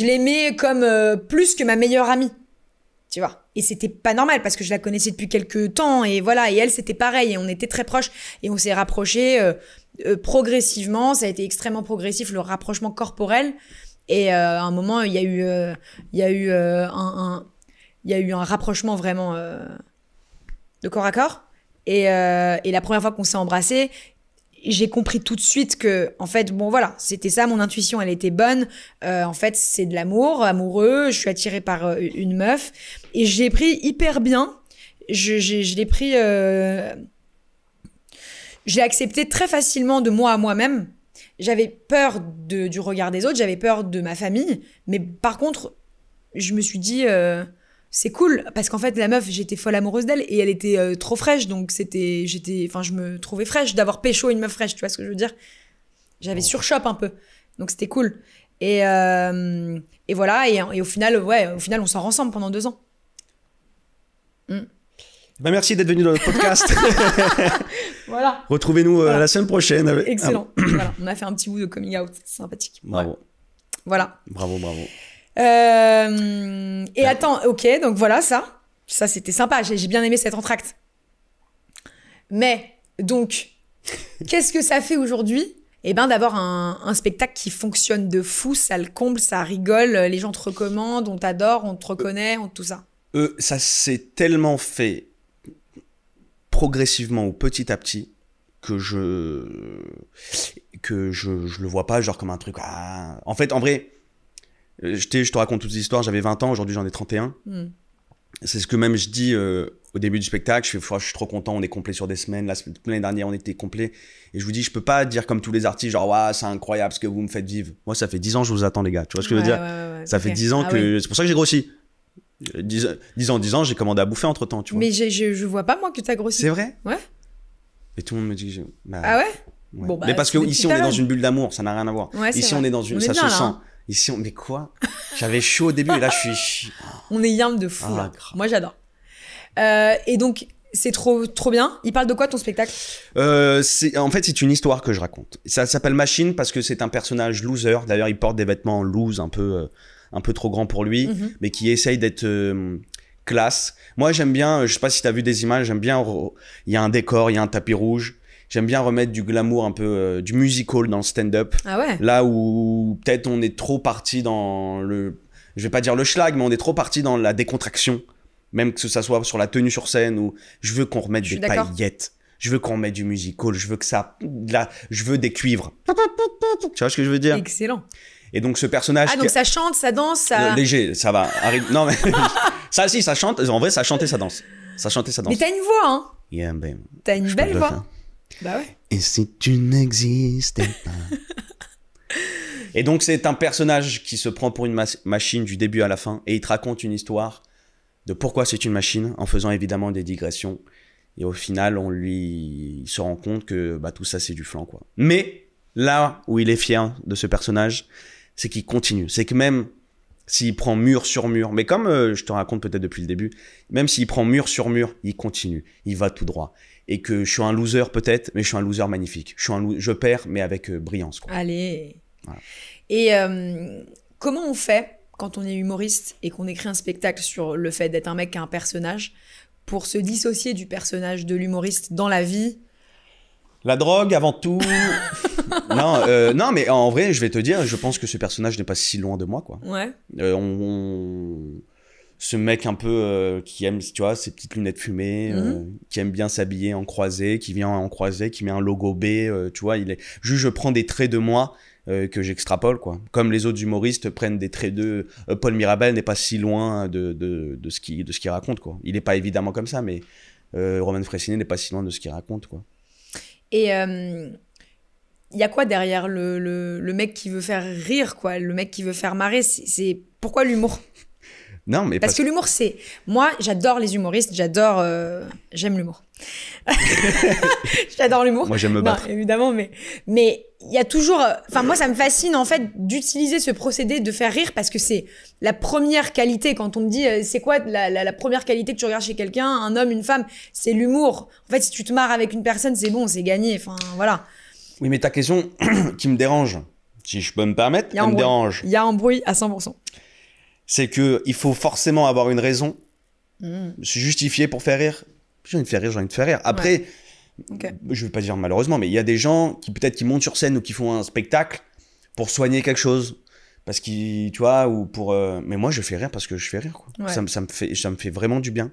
Speaker 2: l'aimais comme plus que ma meilleure amie. Tu vois. Et c'était pas normal parce que je la connaissais depuis quelques temps, et voilà. Et elle, c'était pareil, et on était très proches, et on s'est rapprochés progressivement. Ça a été extrêmement progressif, le rapprochement corporel. Et à un moment, il y a eu un rapprochement vraiment de corps à corps. Et la première fois qu'on s'est embrassés, j'ai compris tout de suite que, en fait, bon, voilà, c'était ça, mon intuition, elle était bonne. En fait, c'est de l'amour, amoureux. Je suis attirée par une meuf, et je l'ai pris hyper bien. Je l'ai pris, je l'ai accepté très facilement de moi à moi-même. J'avais peur du regard des autres, j'avais peur de ma famille, mais par contre, je me suis dit, c'est cool, parce qu'en fait, la meuf, j'étais folle amoureuse d'elle, et elle était trop fraîche, donc je me trouvais fraîche d'avoir pécho une meuf fraîche, tu vois ce que je veux dire? J'avais surshop un peu, donc c'était cool. Et voilà, et au final, on sort ensemble pendant 2 ans.
Speaker 1: Bah, merci d'être venu dans notre podcast.
Speaker 2: Voilà.
Speaker 1: Retrouvez-nous la semaine prochaine.
Speaker 2: Excellent. Voilà, on a fait un petit bout de coming out, c'est sympathique.
Speaker 1: Bravo.
Speaker 2: Ouais. Voilà.
Speaker 1: Bravo.
Speaker 2: Et attends, ok, donc voilà ça. Ça, c'était sympa. J'ai bien aimé cet entracte. Mais, donc, qu'est-ce que ça fait aujourd'hui? Eh ben, d'avoir un spectacle qui fonctionne de fou, ça le comble, ça rigole, les gens te recommandent, on t'adore, on te reconnaît, tout ça.
Speaker 1: Ça s'est tellement fait progressivement ou petit à petit que je le vois pas genre comme un truc. Ah. En fait, en vrai, je te raconte toutes les histoires. J'avais 20 ans, aujourd'hui j'en ai 31. C'est ce que même je dis au début du spectacle. Je suis trop content, on est complet sur des semaines. L'année dernière, on était complet. Et je vous dis, je peux pas dire comme tous les artistes, genre, ouais, c'est incroyable ce que vous me faites vivre. Moi, ça fait 10 ans que je vous attends, les gars. Tu vois ce que je veux dire? Ça fait 10 ans que. Oui. C'est pour ça que j'ai grossi. 10 ans, j'ai commandé à bouffer entre temps, tu vois.
Speaker 2: Mais je vois pas, moi, que t'as grossi.
Speaker 1: C'est vrai?
Speaker 2: Ouais.
Speaker 1: Et tout le monde me dit que
Speaker 2: ah ouais?
Speaker 1: Bon, mais parce que ici, on est dans une bulle d'amour, ça n'a rien à voir.
Speaker 2: Ouais,
Speaker 1: ici, on est dans une. Ça se sent. Ici, mais quoi? J'avais chaud au début et là, je suis.
Speaker 2: On est yam de fou, là. Moi, j'adore. Et donc, c'est trop bien. Il parle de quoi ton spectacle?
Speaker 1: En fait, c'est une histoire que je raconte. Ça s'appelle Machine parce que c'est un personnage loser. D'ailleurs, il porte des vêtements loose un peu trop grands pour lui, mais qui essaye d'être classe. Moi, j'aime bien, je sais pas si t'as vu des images, j'aime bien, il y a un décor, il y a un tapis rouge. J'aime bien remettre du glamour un peu, du musical dans le stand-up.
Speaker 2: Ah ouais?
Speaker 1: Là où peut-être on est trop parti dans je vais pas dire le schlag, mais on est trop parti dans la décontraction. Même que ça soit sur la tenue sur scène ou je veux qu'on remette des paillettes. Je veux qu'on remette du musical. Je veux que ça, là, je veux des cuivres. Tu vois ce que je veux dire?
Speaker 2: Excellent.
Speaker 1: Et donc ce personnage.
Speaker 2: Ah, donc ça chante, ça danse, ça.
Speaker 1: Léger, ça va. Non, mais. Ça, si, ça chante. En vrai, ça chante et ça danse. Ça chante et ça danse.
Speaker 2: Mais t'as une voix, hein?
Speaker 1: Yeah, ben.
Speaker 2: T'as une belle voix. Bah ouais.
Speaker 1: Et si tu n'existais pas. Et donc, c'est un personnage qui se prend pour une machine du début à la fin. Et il te raconte une histoire de pourquoi c'est une machine, en faisant évidemment des digressions. Et au final, il se rend compte que tout ça, c'est du flan, quoi. Mais là où il est fier de ce personnage, c'est qu'il continue. C'est que même s'il prend mur sur mur, mais comme je te raconte peut-être depuis le début, même s'il prend mur sur mur, il continue. Il va tout droit. Et que je suis un loser peut-être, mais je suis un loser magnifique. Je perds, mais avec brillance, quoi.
Speaker 2: Allez.
Speaker 1: Voilà.
Speaker 2: Et comment on fait quand on est humoriste et qu'on écrit un spectacle sur le fait d'être un mec qui a un personnage, pour se dissocier du personnage de l'humoriste dans la vie?
Speaker 1: La drogue avant tout. Non, mais en vrai, je vais te dire, je pense que ce personnage n'est pas si loin de moi, quoi.
Speaker 2: Ouais.
Speaker 1: Ce mec un peu qui aime, tu vois, ses petites lunettes fumées, qui aime bien s'habiller en croisée, qui vient en croisée, qui met un logo B, tu vois, juste je prends des traits de moi que j'extrapole, quoi. Comme les autres humoristes prennent des traits de Paul Mirabel n'est pas si loin de ce qu'il raconte, quoi. Il n'est pas évidemment comme ça, mais Roman Frécinet n'est pas si loin de ce qu'il raconte, quoi.
Speaker 2: Et il y a quoi derrière le mec qui veut faire rire, quoi, le mec qui veut faire marrer, c'est pourquoi l'humour?
Speaker 1: Non, mais
Speaker 2: parce que l'humour, c'est... Moi, j'adore les humoristes, j'aime l'humour. J'adore l'humour.
Speaker 1: Moi, j'aime me battre.
Speaker 2: Non, évidemment, mais il y a toujours... Enfin, moi, ça me fascine, en fait, d'utiliser ce procédé de faire rire, parce que c'est la première qualité. Quand on me dit, c'est quoi la première qualité que tu regardes chez quelqu'un, un homme, une femme, c'est l'humour. En fait, si tu te marres avec une personne, c'est bon, c'est gagné. Enfin, voilà.
Speaker 1: Oui, mais ta question qui me dérange, si je peux me permettre, elle me dérange.
Speaker 2: Il y a un bruit à 100%.
Speaker 1: C'est qu'il faut forcément avoir une raison, se justifier pour faire rire. J'ai envie de faire rire, j'ai envie de faire rire. Après, je ne vais pas dire malheureusement, mais il y a des gens qui peut-être qui montent sur scène ou qui font un spectacle pour soigner quelque chose. Parce qu'ils, tu vois, ou pour... Mais moi, je fais rire parce que je fais rire, quoi. Ouais. Ça me fait vraiment du bien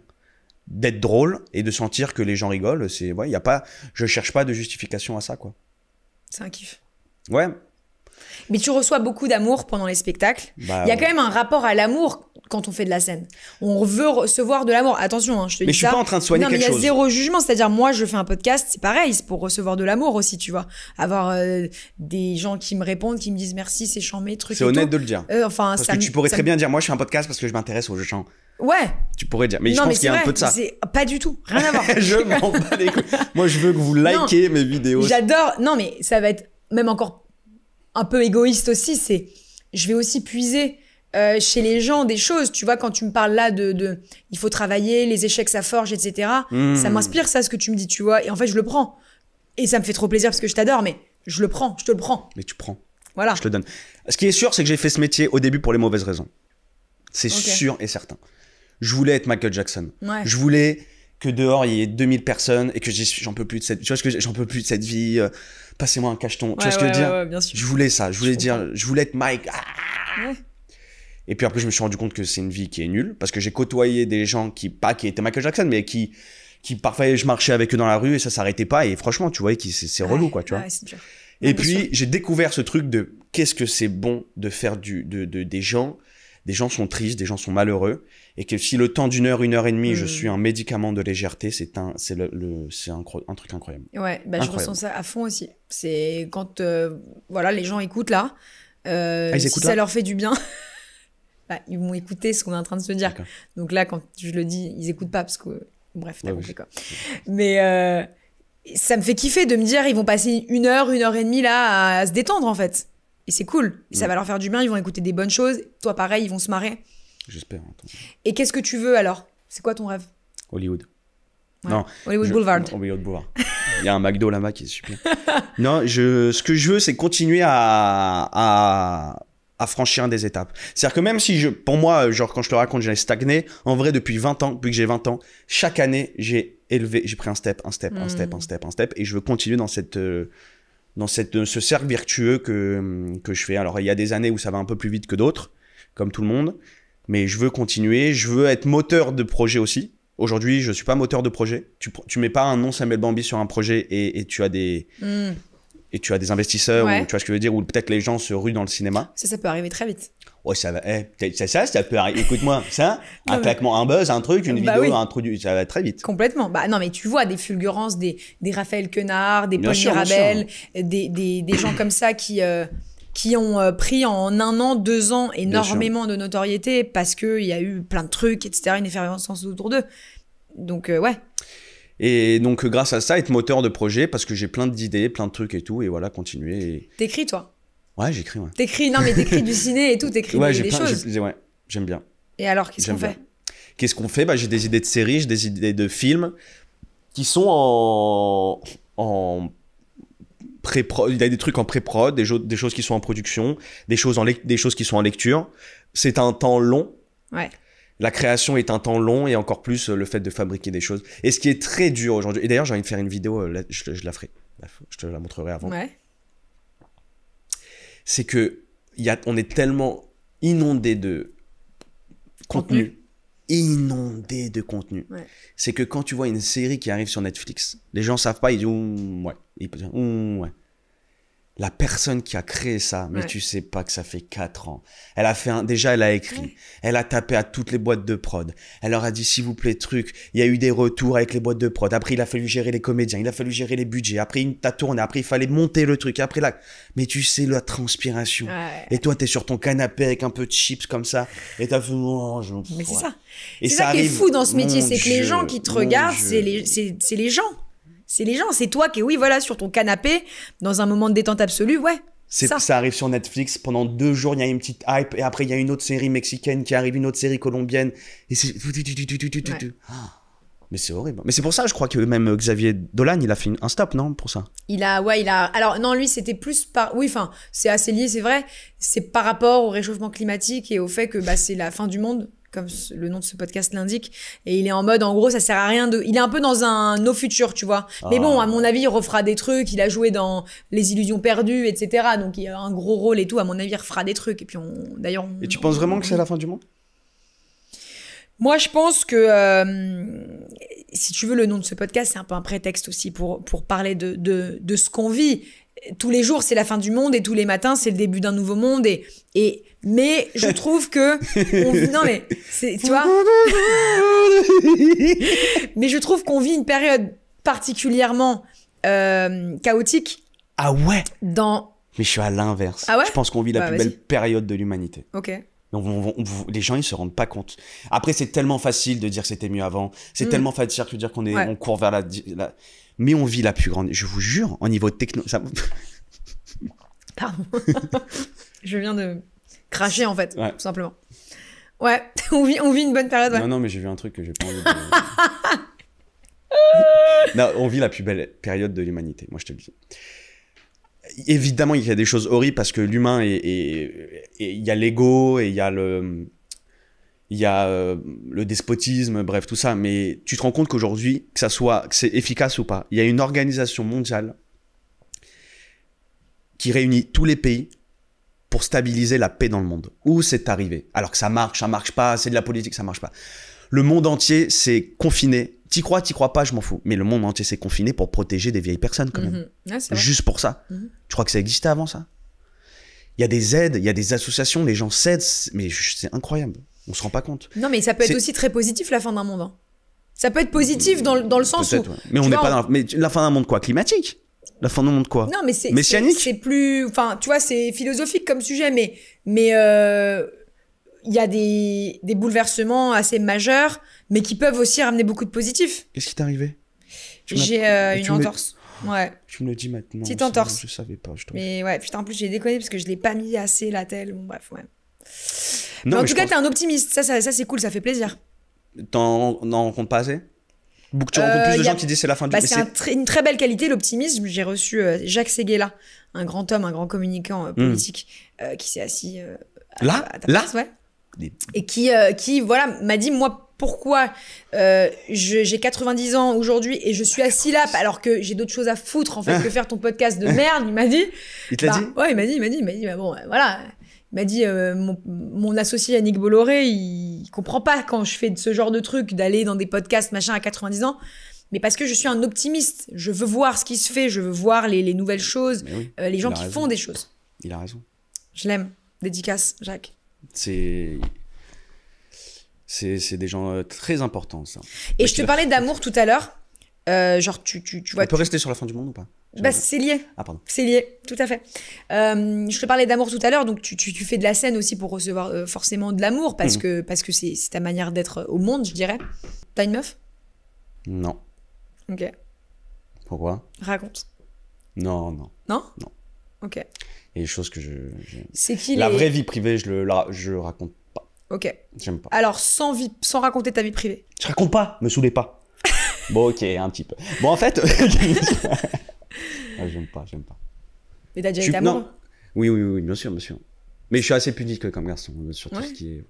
Speaker 1: d'être drôle et de sentir que les gens rigolent. Ouais, y a pas, je cherche pas de justification à ça, quoi.
Speaker 2: C'est un kiff.
Speaker 1: Ouais.
Speaker 2: Mais tu reçois beaucoup d'amour pendant les spectacles. Il y a quand même un rapport à l'amour quand on fait de la scène. On veut recevoir de l'amour. Attention, je te dis ça.
Speaker 1: Mais je suis pas en train de soigner quelque chose.
Speaker 2: Non, mais il y a zéro jugement. C'est-à-dire, moi, je fais un podcast, c'est pareil, c'est pour recevoir de l'amour aussi, tu vois. Avoir des gens qui me répondent, qui me disent merci, c'est chambé, truc.
Speaker 1: C'est honnête de le dire.
Speaker 2: Parce
Speaker 1: que tu pourrais très bien dire, moi, je fais un podcast parce que je m'intéresse aux chants.
Speaker 2: Ouais.
Speaker 1: Tu pourrais dire. Mais je pense qu'il y a un peu de ça.
Speaker 2: Pas du tout. Rien à voir.
Speaker 1: Je m'en bats les couilles. Moi, je veux que vous likez mes vidéos.
Speaker 2: J'adore. Non, mais ça va être même encore un peu égoïste aussi, je vais aussi puiser chez les gens des choses. Tu vois, quand tu me parles là de il faut travailler, les échecs ça forge, etc. Ça m'inspire ça, ce que tu me dis, tu vois. Et en fait, je le prends. Et ça me fait trop plaisir parce que je t'adore, mais je le prends, je te le prends.
Speaker 1: Mais tu prends.
Speaker 2: Voilà.
Speaker 1: Je te le donne. Ce qui est sûr, c'est que j'ai fait ce métier au début pour les mauvaises raisons. C'est sûr et certain. Je voulais être Michael Jackson.
Speaker 2: Ouais.
Speaker 1: Je voulais que dehors il y ait 2000 personnes et que j'en peux plus de cette, tu vois ce que j'en peux plus de cette vie. Passez-moi un cacheton. Tu vois ce que je veux dire?
Speaker 2: Ouais, bien sûr.
Speaker 1: Je voulais ça. Je voulais être Mike. Ouais. Et puis après, je me suis rendu compte que c'est une vie qui est nulle parce que j'ai côtoyé des gens qui étaient Michael Jackson, mais qui parfois je marchais avec eux dans la rue et ça s'arrêtait pas. Et franchement, tu vois, c'est relou, quoi, tu vois.
Speaker 2: C'est dur.
Speaker 1: Et puis, j'ai découvert ce truc de qu'est-ce que c'est bon de faire des gens. Des gens sont tristes, des gens sont malheureux. Et que si le temps d'une heure, 1h30, je suis un médicament de légèreté, c'est un truc incroyable.
Speaker 2: Ouais, bah, je ressens ça à fond aussi. C'est quand, voilà, les gens écoutent là.
Speaker 1: Ils écoutent
Speaker 2: si ça leur fait du bien, bah, ils vont écouter ce qu'on est en train de se dire.
Speaker 1: D'accord.
Speaker 2: Donc là, quand je le dis, ils écoutent pas parce que, bref, t'as compris quoi. Mais, ça me fait kiffer de me dire ils vont passer 1h, 1h30 là à se détendre en fait. Et c'est cool. Et ça va leur faire du bien, ils vont écouter des bonnes choses. Toi pareil, ils vont se marrer.
Speaker 1: J'espère.
Speaker 2: Et qu'est-ce que tu veux alors? C'est quoi ton rêve?
Speaker 1: Hollywood.
Speaker 2: Ouais.
Speaker 1: Non.
Speaker 2: Hollywood Boulevard.
Speaker 1: Hollywood Boulevard. Il y a un McDo là-bas qui est super. Non, ce que je veux, c'est continuer à franchir des étapes. C'est-à-dire que même si pour moi, genre quand je te raconte, j'ai stagné, en vrai, depuis que j'ai 20 ans, chaque année, j'ai pris un step, et je veux continuer dans ce cercle vertueux que je fais. Alors, il y a des années où ça va un peu plus vite que d'autres, comme tout le monde, mais je veux continuer, je veux être moteur de projet aussi. Aujourd'hui, je suis pas moteur de projet. Tu mets pas un nom Samuel Bambi sur un projet et tu as des... Et tu as des investisseurs, ou, tu vois ce que je veux dire, ou peut-être les gens se ruent dans le cinéma.
Speaker 2: Ça peut arriver très vite.
Speaker 1: Ouais, ça va. Ça peut arriver. Écoute-moi, ça, un claquement, un buzz, un truc, une vidéo, un truc, ça va très vite.
Speaker 2: Complètement. Bah non, mais tu vois des fulgurances, des Raphaël Quenard, des Paul Mirabel, des gens comme ça qui ont pris en 1 an, 2 ans énormément de notoriété parce qu'il y a eu plein de trucs, etc., une effervescence autour d'eux. Donc, ouais.
Speaker 1: Et donc, grâce à ça, être moteur de projet, parce que j'ai plein d'idées, plein de trucs et tout, et voilà, continuer.
Speaker 2: T'écris, toi?
Speaker 1: Ouais, j'écris, ouais.
Speaker 2: T'écris du ciné et tout, t'écris des choses.
Speaker 1: Ouais, j'aime bien.
Speaker 2: Et alors, qu'est-ce qu'on fait?
Speaker 1: Qu'est-ce qu'on fait? Bah, j'ai des idées de séries, j'ai des idées de films qui sont en pré-prod. Il y a des trucs en pré-prod, des choses qui sont en production, des choses qui sont en lecture. C'est un temps long.
Speaker 2: Ouais.
Speaker 1: La création est un temps long et encore plus le fait de fabriquer des choses. Et ce qui est très dur aujourd'hui, et d'ailleurs j'ai envie de faire une vidéo, je la ferai, je te la montrerai avant.
Speaker 2: Ouais.
Speaker 1: C'est que on est tellement inondé de contenu. Inondé de contenu.
Speaker 2: Ouais.
Speaker 1: C'est que quand tu vois une série qui arrive sur Netflix, les gens savent pas, ils disent ouais. Ils peuvent dire ouais. La personne qui a créé ça, mais tu sais pas que ça fait 4 ans. Elle a fait déjà, elle a écrit. Elle a tapé à toutes les boîtes de prod. Elle leur a dit, s'il vous plaît, truc. Il y a eu des retours avec les boîtes de prod. Après, il a fallu gérer les comédiens. Il a fallu gérer les budgets. Après, t'as tourné. Après, il fallait monter le truc. Après, là. Mais tu sais, la transpiration. Ouais. Et toi, t'es sur ton canapé avec un peu de chips comme ça. Et t'as fait,
Speaker 2: mais c'est ça.
Speaker 1: Et
Speaker 2: c'est ça qui est fou dans ce métier. C'est que les gens qui te regardent, c'est les gens. C'est les gens, c'est toi qui es, sur ton canapé, dans un moment de détente absolue,
Speaker 1: ça arrive sur Netflix, pendant 2 jours, il y a une petite hype, et après, il y a une autre série mexicaine qui arrive, une autre série colombienne, et c'est... Mais c'est horrible. Mais c'est pour ça, je crois que même Xavier Dolan, il a fait un stop, non, pour ça?
Speaker 2: Il a... Alors, non, lui, c'était plus par... Oui, enfin, c'est assez lié, c'est vrai. C'est par rapport au réchauffement climatique et au fait que c'est la fin du monde, comme le nom de ce podcast l'indique, et il est en mode, en gros, ça sert à rien de... Il est un peu dans un no future, tu vois. Mais bon, à mon avis, il refera des trucs, il a joué dans Les Illusions perdues, etc. Donc, il a un gros rôle et tout, à mon avis, il refera des trucs, et puis d'ailleurs...
Speaker 1: Et tu penses vraiment que c'est la fin du monde?
Speaker 2: Moi, je pense que, si tu veux, le nom de ce podcast, c'est un peu un prétexte aussi pour parler de ce qu'on vit. Tous les jours, c'est la fin du monde et tous les matins, c'est le début d'un nouveau monde. Mais je trouve que... non, mais... Tu vois. Mais je trouve qu'on vit une période particulièrement chaotique.
Speaker 1: Ah ouais?
Speaker 2: Mais
Speaker 1: je suis à l'inverse.
Speaker 2: Ah ouais?
Speaker 1: Je pense qu'on vit la plus belle période de l'humanité.
Speaker 2: Ok.
Speaker 1: Les gens, ils se rendent pas compte. Après, c'est tellement facile de dire que c'était mieux avant. C'est tellement facile de dire on court vers la... Mais on vit la plus grande... Je vous jure, au niveau techno...
Speaker 2: Pardon. Je viens de cracher en fait,
Speaker 1: Ouais.
Speaker 2: tout simplement. Ouais, on vit une bonne période, ouais.
Speaker 1: Non, mais j'ai vu un truc que j'ai pas envie de... Non, on vit la plus belle période de l'humanité, moi je te le dis. Évidemment, il y a des choses horribles parce que l'humain et il y a l'ego et il y a le despotisme, bref, tout ça. Mais tu te rends compte qu'aujourd'hui, que c'est efficace ou pas, il y a une organisation mondiale qui réunit tous les pays pour stabiliser la paix dans le monde. Où c'est arrivé? Alors que ça marche pas, c'est de la politique, ça marche pas. Le monde entier s'est confiné. T'y crois pas, je m'en fous. Mais le monde entier s'est confiné pour protéger des vieilles personnes quand même.
Speaker 2: Ouais, c'est vrai.
Speaker 1: Juste pour ça. Tu crois que ça existait avant ça? Il y a des aides, il y a des associations, les gens s'aident, mais c'est incroyable. On se rend pas compte.
Speaker 2: Non, mais ça peut être aussi très positif la fin d'un monde. Hein. Ça peut être positif dans le sens où...
Speaker 1: Ouais. Mais on n'est pas dans... Mais la fin d'un monde quoi? Climatique? La fin d'un monde quoi?
Speaker 2: Non, mais c'est
Speaker 1: messianique?
Speaker 2: C'est plus... Enfin, tu vois, c'est philosophique comme sujet, mais il y a des bouleversements assez majeurs, mais qui peuvent aussi ramener beaucoup de positif.
Speaker 1: Qu'est-ce qui t'est arrivé?
Speaker 2: J'ai une entorse. Ouais.
Speaker 1: Tu me le dis maintenant.
Speaker 2: Petite entorse.
Speaker 1: Je savais pas, je trouve.
Speaker 2: Mais ouais, putain, en plus, j'ai déconné parce que je l'ai pas mis assez la telle. Bon, bref, ouais.
Speaker 1: Non,
Speaker 2: mais en tout cas, t'es un optimiste. Ça, c'est cool, ça fait plaisir.
Speaker 1: T'en rencontres pas assez? Tu rencontres plus de gens qui disent c'est la fin du monde.
Speaker 2: C'est une très belle qualité, l'optimisme. J'ai reçu Jacques Séguéla, un grand homme, un grand communicant politique, qui s'est assis
Speaker 1: là,
Speaker 2: à ta place, ouais. Et qui voilà, m'a dit, moi, pourquoi j'ai 90 ans aujourd'hui et je suis assis là alors que j'ai d'autres choses à foutre en fait que faire ton podcast de merde. Il m'a dit.
Speaker 1: Il te l'a dit?
Speaker 2: Ouais, il m'a dit, bah bon, voilà. Il m'a dit, mon associé Yannick Bolloré, il comprend pas quand je fais ce genre de truc, d'aller dans des podcasts, machin, à 90 ans. Mais parce que je suis un optimiste. Je veux voir ce qui se fait, je veux voir les nouvelles choses,
Speaker 1: oui,
Speaker 2: les gens qui font des choses.
Speaker 1: Il a raison.
Speaker 2: Je l'aime. Dédicace, Jacques.
Speaker 1: C'est des gens très importants, ça.
Speaker 2: Et je te parlais d'amour tout à l'heure. Genre, tu vois...
Speaker 1: On peut rester sur la fin du monde ou pas?
Speaker 2: Bah, c'est lié.
Speaker 1: Ah, pardon.
Speaker 2: C'est lié, tout à fait. Je te parlais d'amour tout à l'heure, donc tu fais de la scène aussi pour recevoir forcément de l'amour, parce que c'est ta manière d'être au monde, je dirais. T'as une meuf?
Speaker 1: Non.
Speaker 2: Ok.
Speaker 1: Pourquoi?
Speaker 2: Raconte.
Speaker 1: Non.
Speaker 2: Non?
Speaker 1: Non.
Speaker 2: Ok.
Speaker 1: Il y a des choses que
Speaker 2: C'est qui
Speaker 1: la vraie vie privée, je raconte pas.
Speaker 2: Ok.
Speaker 1: J'aime pas.
Speaker 2: Alors, sans raconter ta vie privée.
Speaker 1: Je raconte pas, me saoulez pas. Bon, ok, un petit peu. Bon, en fait... j'aime pas.
Speaker 2: Mais t'as déjà été amoureux?
Speaker 1: Non. Oui, bien sûr. Mais je suis assez pudique comme garçon, sur tout ce qui est...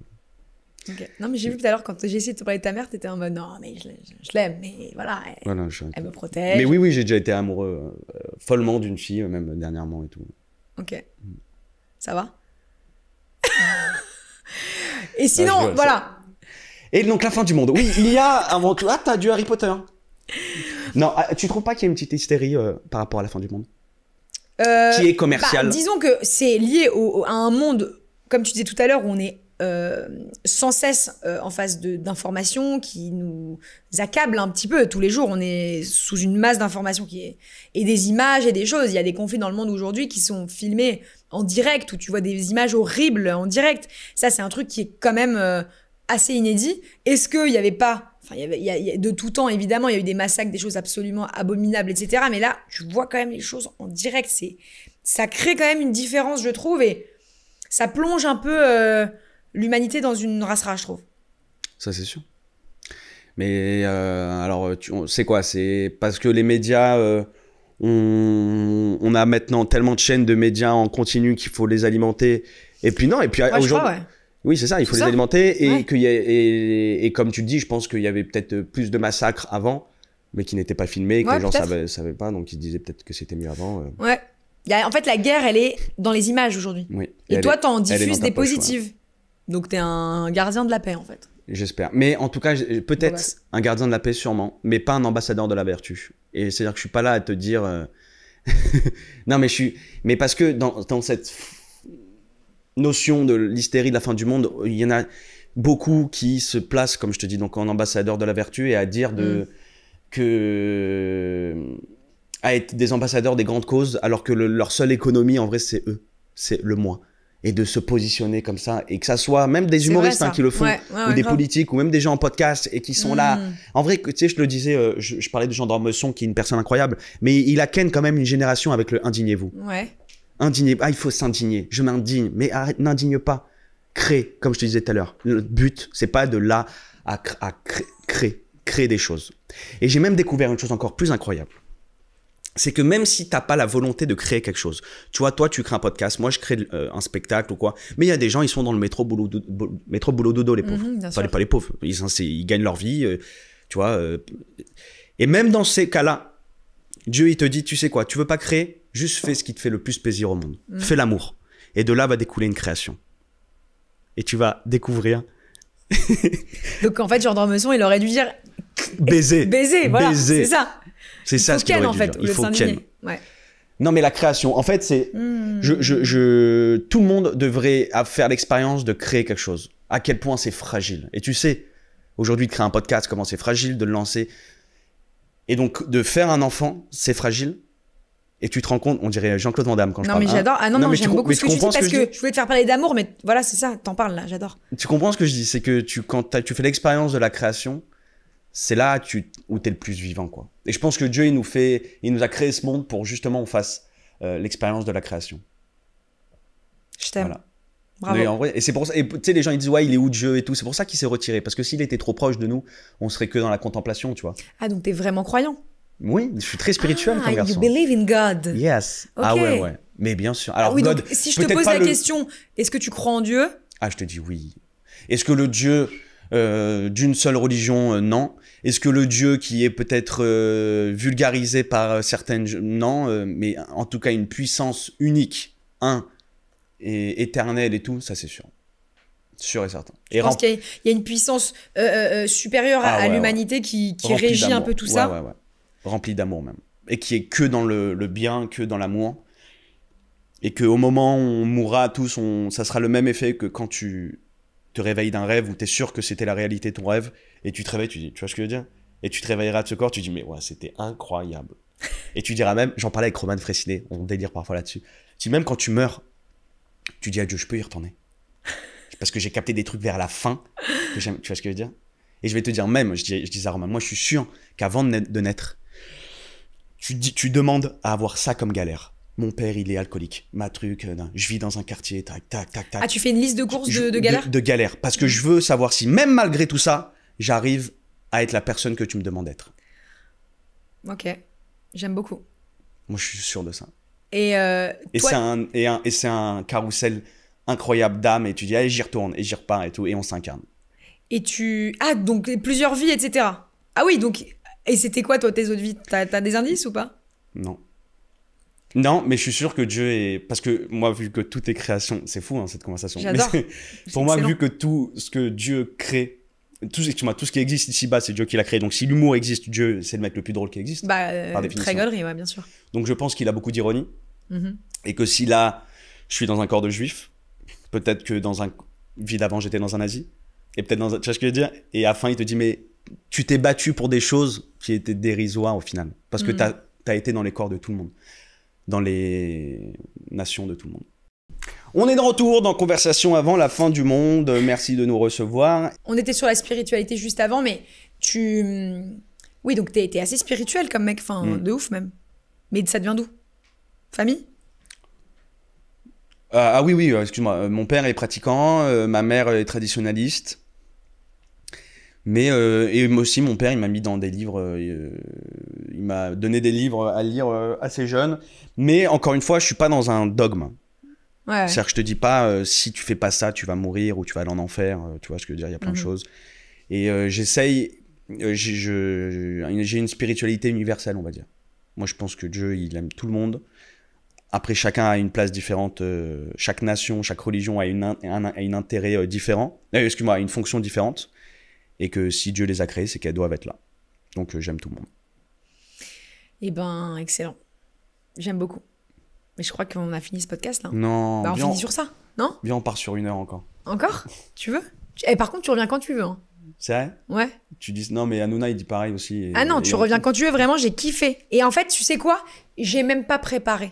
Speaker 2: Ok. Non, mais j'ai vu tout à l'heure, quand j'ai essayé de te parler de ta mère, t'étais en mode, non, mais je l'aime, mais voilà, elle me protège.
Speaker 1: Mais oui, j'ai déjà été amoureux follement d'une fille, même dernièrement et tout.
Speaker 2: Ok. Ça va? Et sinon, voilà.
Speaker 1: Et donc, la fin du monde. Oui, il y a avant tout... Ah, t'as du Harry Potter. Non, tu trouves pas qu'il y a une petite hystérie par rapport à la fin du monde qui est commerciale?
Speaker 2: Disons que c'est lié à un monde, comme tu disais tout à l'heure, où on est sans cesse en face d'informations qui nous accablent un petit peu. Tous les jours, on est sous une masse d'informations et des images et des choses. Il y a des conflits dans le monde aujourd'hui qui sont filmés en direct, où tu vois des images horribles en direct. Ça, c'est un truc qui est quand même assez inédit. Est-ce qu'il n'y avait pas... Enfin, il y a de tout temps, évidemment, il y a eu des massacres, des choses absolument abominables, etc. Mais là, tu vois quand même les choses en direct. Ça crée quand même une différence, je trouve, et ça plonge un peu l'humanité dans une race-rage, je trouve.
Speaker 1: Ça, c'est sûr. Mais alors, c'est quoi? C'est parce que les médias... on a maintenant tellement de chaînes de médias en continu qu'il faut les alimenter. Et puis non, et puis aujourd'hui... Oui, c'est ça, il faut les alimenter. Et, et comme tu le dis, je pense qu'il y avait peut-être plus de massacres avant, mais qui n'étaient pas filmés, et que les gens savaient pas, donc ils disaient peut-être que c'était mieux avant.
Speaker 2: Ouais. En fait, la guerre, elle est dans les images aujourd'hui.
Speaker 1: Oui.
Speaker 2: Et toi, t'en diffuses des positives. Ouais. Donc t'es un gardien de la paix, en fait.
Speaker 1: J'espère. Mais en tout cas, peut-être un gardien de la paix, sûrement, mais pas un ambassadeur de la vertu. Et c'est-à-dire que je suis pas là à te dire... non, mais parce que dans cette... notion de l'hystérie de la fin du monde, il y en a beaucoup qui se placent, comme je te dis, donc en ambassadeur de la vertu et à dire à être des ambassadeurs des grandes causes, alors que leur seule économie, en vrai, c'est eux, c'est le moi. Et de se positionner comme ça, et que ça soit même des humoristes qui le font, ou des politiques, ou même des gens en podcast, et qui sont là. En vrai, tu sais, je te le disais, je parlais de Jean d'Ormesson, qui est une personne incroyable, mais il a ken quand même une génération avec le indignez-vous.
Speaker 2: Ouais.
Speaker 1: Indigné, il faut s'indigner, je m'indigne, mais arrête, n'indigne pas. créer, comme je te disais tout à l'heure. Le but, c'est pas de là à créer des choses. Et j'ai même découvert une chose encore plus incroyable. C'est que même si t'as pas la volonté de créer quelque chose, tu vois, toi tu crées un podcast, moi je crée un spectacle ou quoi, mais il y a des gens, ils sont dans le métro boulot dodo, les pauvres. Pas les pauvres, ils gagnent leur vie, tu vois. Et même dans ces cas-là, Dieu il te dit, tu sais quoi, tu veux pas créer, juste fais ce qui te fait le plus plaisir au monde. Fais l'amour. Et de là va découler une création. Et tu vas découvrir.
Speaker 2: Donc en fait, Jean d'Ormesson, il aurait dû dire
Speaker 1: baiser,
Speaker 2: voilà, c'est ça.
Speaker 1: C'est ça ce qu'il aurait dû dire. Il faut ken.
Speaker 2: Ouais.
Speaker 1: Non, mais la création, en fait, c'est... Tout le monde devrait faire l'expérience de créer quelque chose. À quel point c'est fragile. Et tu sais, aujourd'hui, de créer un podcast, comment c'est fragile, de le lancer. Et donc, de faire un enfant, c'est fragile. Et tu te rends compte, on dirait Jean-Claude Van Damme quand je parle.
Speaker 2: Non, mais j'adore. Ah non, j'aime beaucoup ce que tu dis parce que
Speaker 1: je
Speaker 2: voulais te faire parler d'amour, mais voilà, c'est ça, t'en parles là, j'adore.
Speaker 1: Tu comprends ce que je dis? C'est que quand tu fais l'expérience de la création, c'est là où t'es le plus vivant, quoi. Et je pense que Dieu, il nous a créé ce monde pour justement on fasse l'expérience de la création.
Speaker 2: Je t'aime.
Speaker 1: Voilà.
Speaker 2: Bravo.
Speaker 1: Mais en vrai, et c'est pour ça, et tu sais, les gens ils disent ouais, il est où Dieu et tout. C'est pour ça qu'il s'est retiré. Parce que s'il était trop proche de nous, on serait que dans la contemplation, tu vois.
Speaker 2: Ah, donc t'es vraiment croyant?
Speaker 1: Oui, je suis très spirituel comme garçon.
Speaker 2: You believe in God.
Speaker 1: Yes. Okay. Ah ouais. Mais bien sûr. Alors,
Speaker 2: oui,
Speaker 1: God,
Speaker 2: donc, si je te pose la question, est-ce que tu crois en Dieu?
Speaker 1: Ah, je te dis oui. Est-ce que le Dieu d'une seule religion, non. Est-ce que le Dieu qui est peut-être vulgarisé par certaines... Non, mais en tout cas une puissance unique, et éternelle et tout, ça c'est sûr. Sûr et certain.
Speaker 2: Je pense qu'il y a une puissance supérieure à l'humanité qui régit un peu tout ça.
Speaker 1: Ouais. Rempli d'amour même. Et qui est que dans le bien, que dans l'amour. Et qu'au moment où on mourra tous, ça sera le même effet que quand tu te réveilles d'un rêve où tu es sûr que c'était la réalité de ton rêve, et tu te réveilles, tu dis, tu vois ce que je veux dire? Et tu te réveilleras de ce corps, tu dis, mais ouais, c'était incroyable. Et tu diras même, j'en parlais avec Roman Fressinet, on délire parfois là-dessus, tu dis, même quand tu meurs, tu dis à Dieu, je peux y retourner. Parce que j'ai capté des trucs vers la fin, tu vois ce que je veux dire? Et je vais te dire même, je dis à Roman, moi je suis sûr qu'avant de naître, tu demandes à avoir ça comme galère. Mon père, il est alcoolique. Ma truc, je vis dans un quartier, tac.
Speaker 2: Ah, tu fais une liste de courses de galères?
Speaker 1: De galères. Parce que je veux savoir si, même malgré tout ça, j'arrive à être la personne que tu me demandes d'être.
Speaker 2: Ok. J'aime beaucoup.
Speaker 1: Moi, je suis sûr de ça.
Speaker 2: Et
Speaker 1: c'est un carrousel incroyable d'âme. Et tu dis, allez, j'y retourne. Et j'y repars et tout. Et on s'incarne.
Speaker 2: Et Ah, donc plusieurs vies, etc. Ah oui, donc... Et c'était quoi, toi, tes autres vies? T'as des indices ou pas?
Speaker 1: Non, mais je suis sûr que Dieu est... Parce que moi, vu que tout est création... C'est fou, hein, cette conversation.
Speaker 2: J'adore.
Speaker 1: Pour moi, vu que tout ce que Dieu crée... Tout ce qui existe ici-bas, c'est Dieu qui l'a créé. Donc, si l'humour existe, Dieu, c'est le mec le plus drôle qui existe. Par définition.
Speaker 2: Très gaulerie, ouais, bien sûr.
Speaker 1: Donc, je pense qu'il a beaucoup d'ironie. Et que si là, je suis dans un corps de juif, peut-être que dans une vie d'avant, j'étais dans un nazi. Et peut-être dans un... Tu vois ce que je veux dire? Et à la fin, il te dit, mais tu t'es battu pour des choses qui étaient dérisoires au final. Parce que t'as été dans les corps de tout le monde. Dans les nations de tout le monde. On est de retour dans Conversation avant la fin du monde. Merci de nous recevoir.
Speaker 2: On était sur la spiritualité juste avant, mais oui, donc t'es assez spirituel comme mec, de ouf même. Mais ça devient d'où? Famille?
Speaker 1: Ah oui, excuse-moi. Mon père est pratiquant, ma mère est traditionnaliste. Mais et aussi mon père il m'a mis dans des livres, il m'a donné des livres à lire assez jeune. Mais encore une fois, je suis pas dans un dogme.
Speaker 2: Ouais.
Speaker 1: C'est-à-dire que je te dis pas si tu fais pas ça, tu vas mourir ou tu vas aller en enfer. Tu vois ce que je veux dire? Il y a plein de choses. Et j'essaye. J'ai une spiritualité universelle, on va dire. Moi, je pense que Dieu, il aime tout le monde. Après, chacun a une place différente. Chaque nation, chaque religion a un intérêt différent. Excuse-moi, a une fonction différente. Et que si Dieu les a créés, c'est qu'elles doivent être là. Donc, j'aime tout le monde.
Speaker 2: Eh ben, excellent. J'aime beaucoup. Mais je crois qu'on a fini ce podcast, là.
Speaker 1: Non.
Speaker 2: On finit sur ça, non?
Speaker 1: Viens, on part sur 1 heure encore.
Speaker 2: Encore? Tu veux? Par contre, tu reviens quand tu veux. Hein.
Speaker 1: C'est vrai?
Speaker 2: Ouais.
Speaker 1: Tu dis... Non, mais Hanouna, il dit pareil aussi.
Speaker 2: Tu reviens quand tu veux. Vraiment, j'ai kiffé. Et en fait, tu sais quoi? J'ai même pas préparé.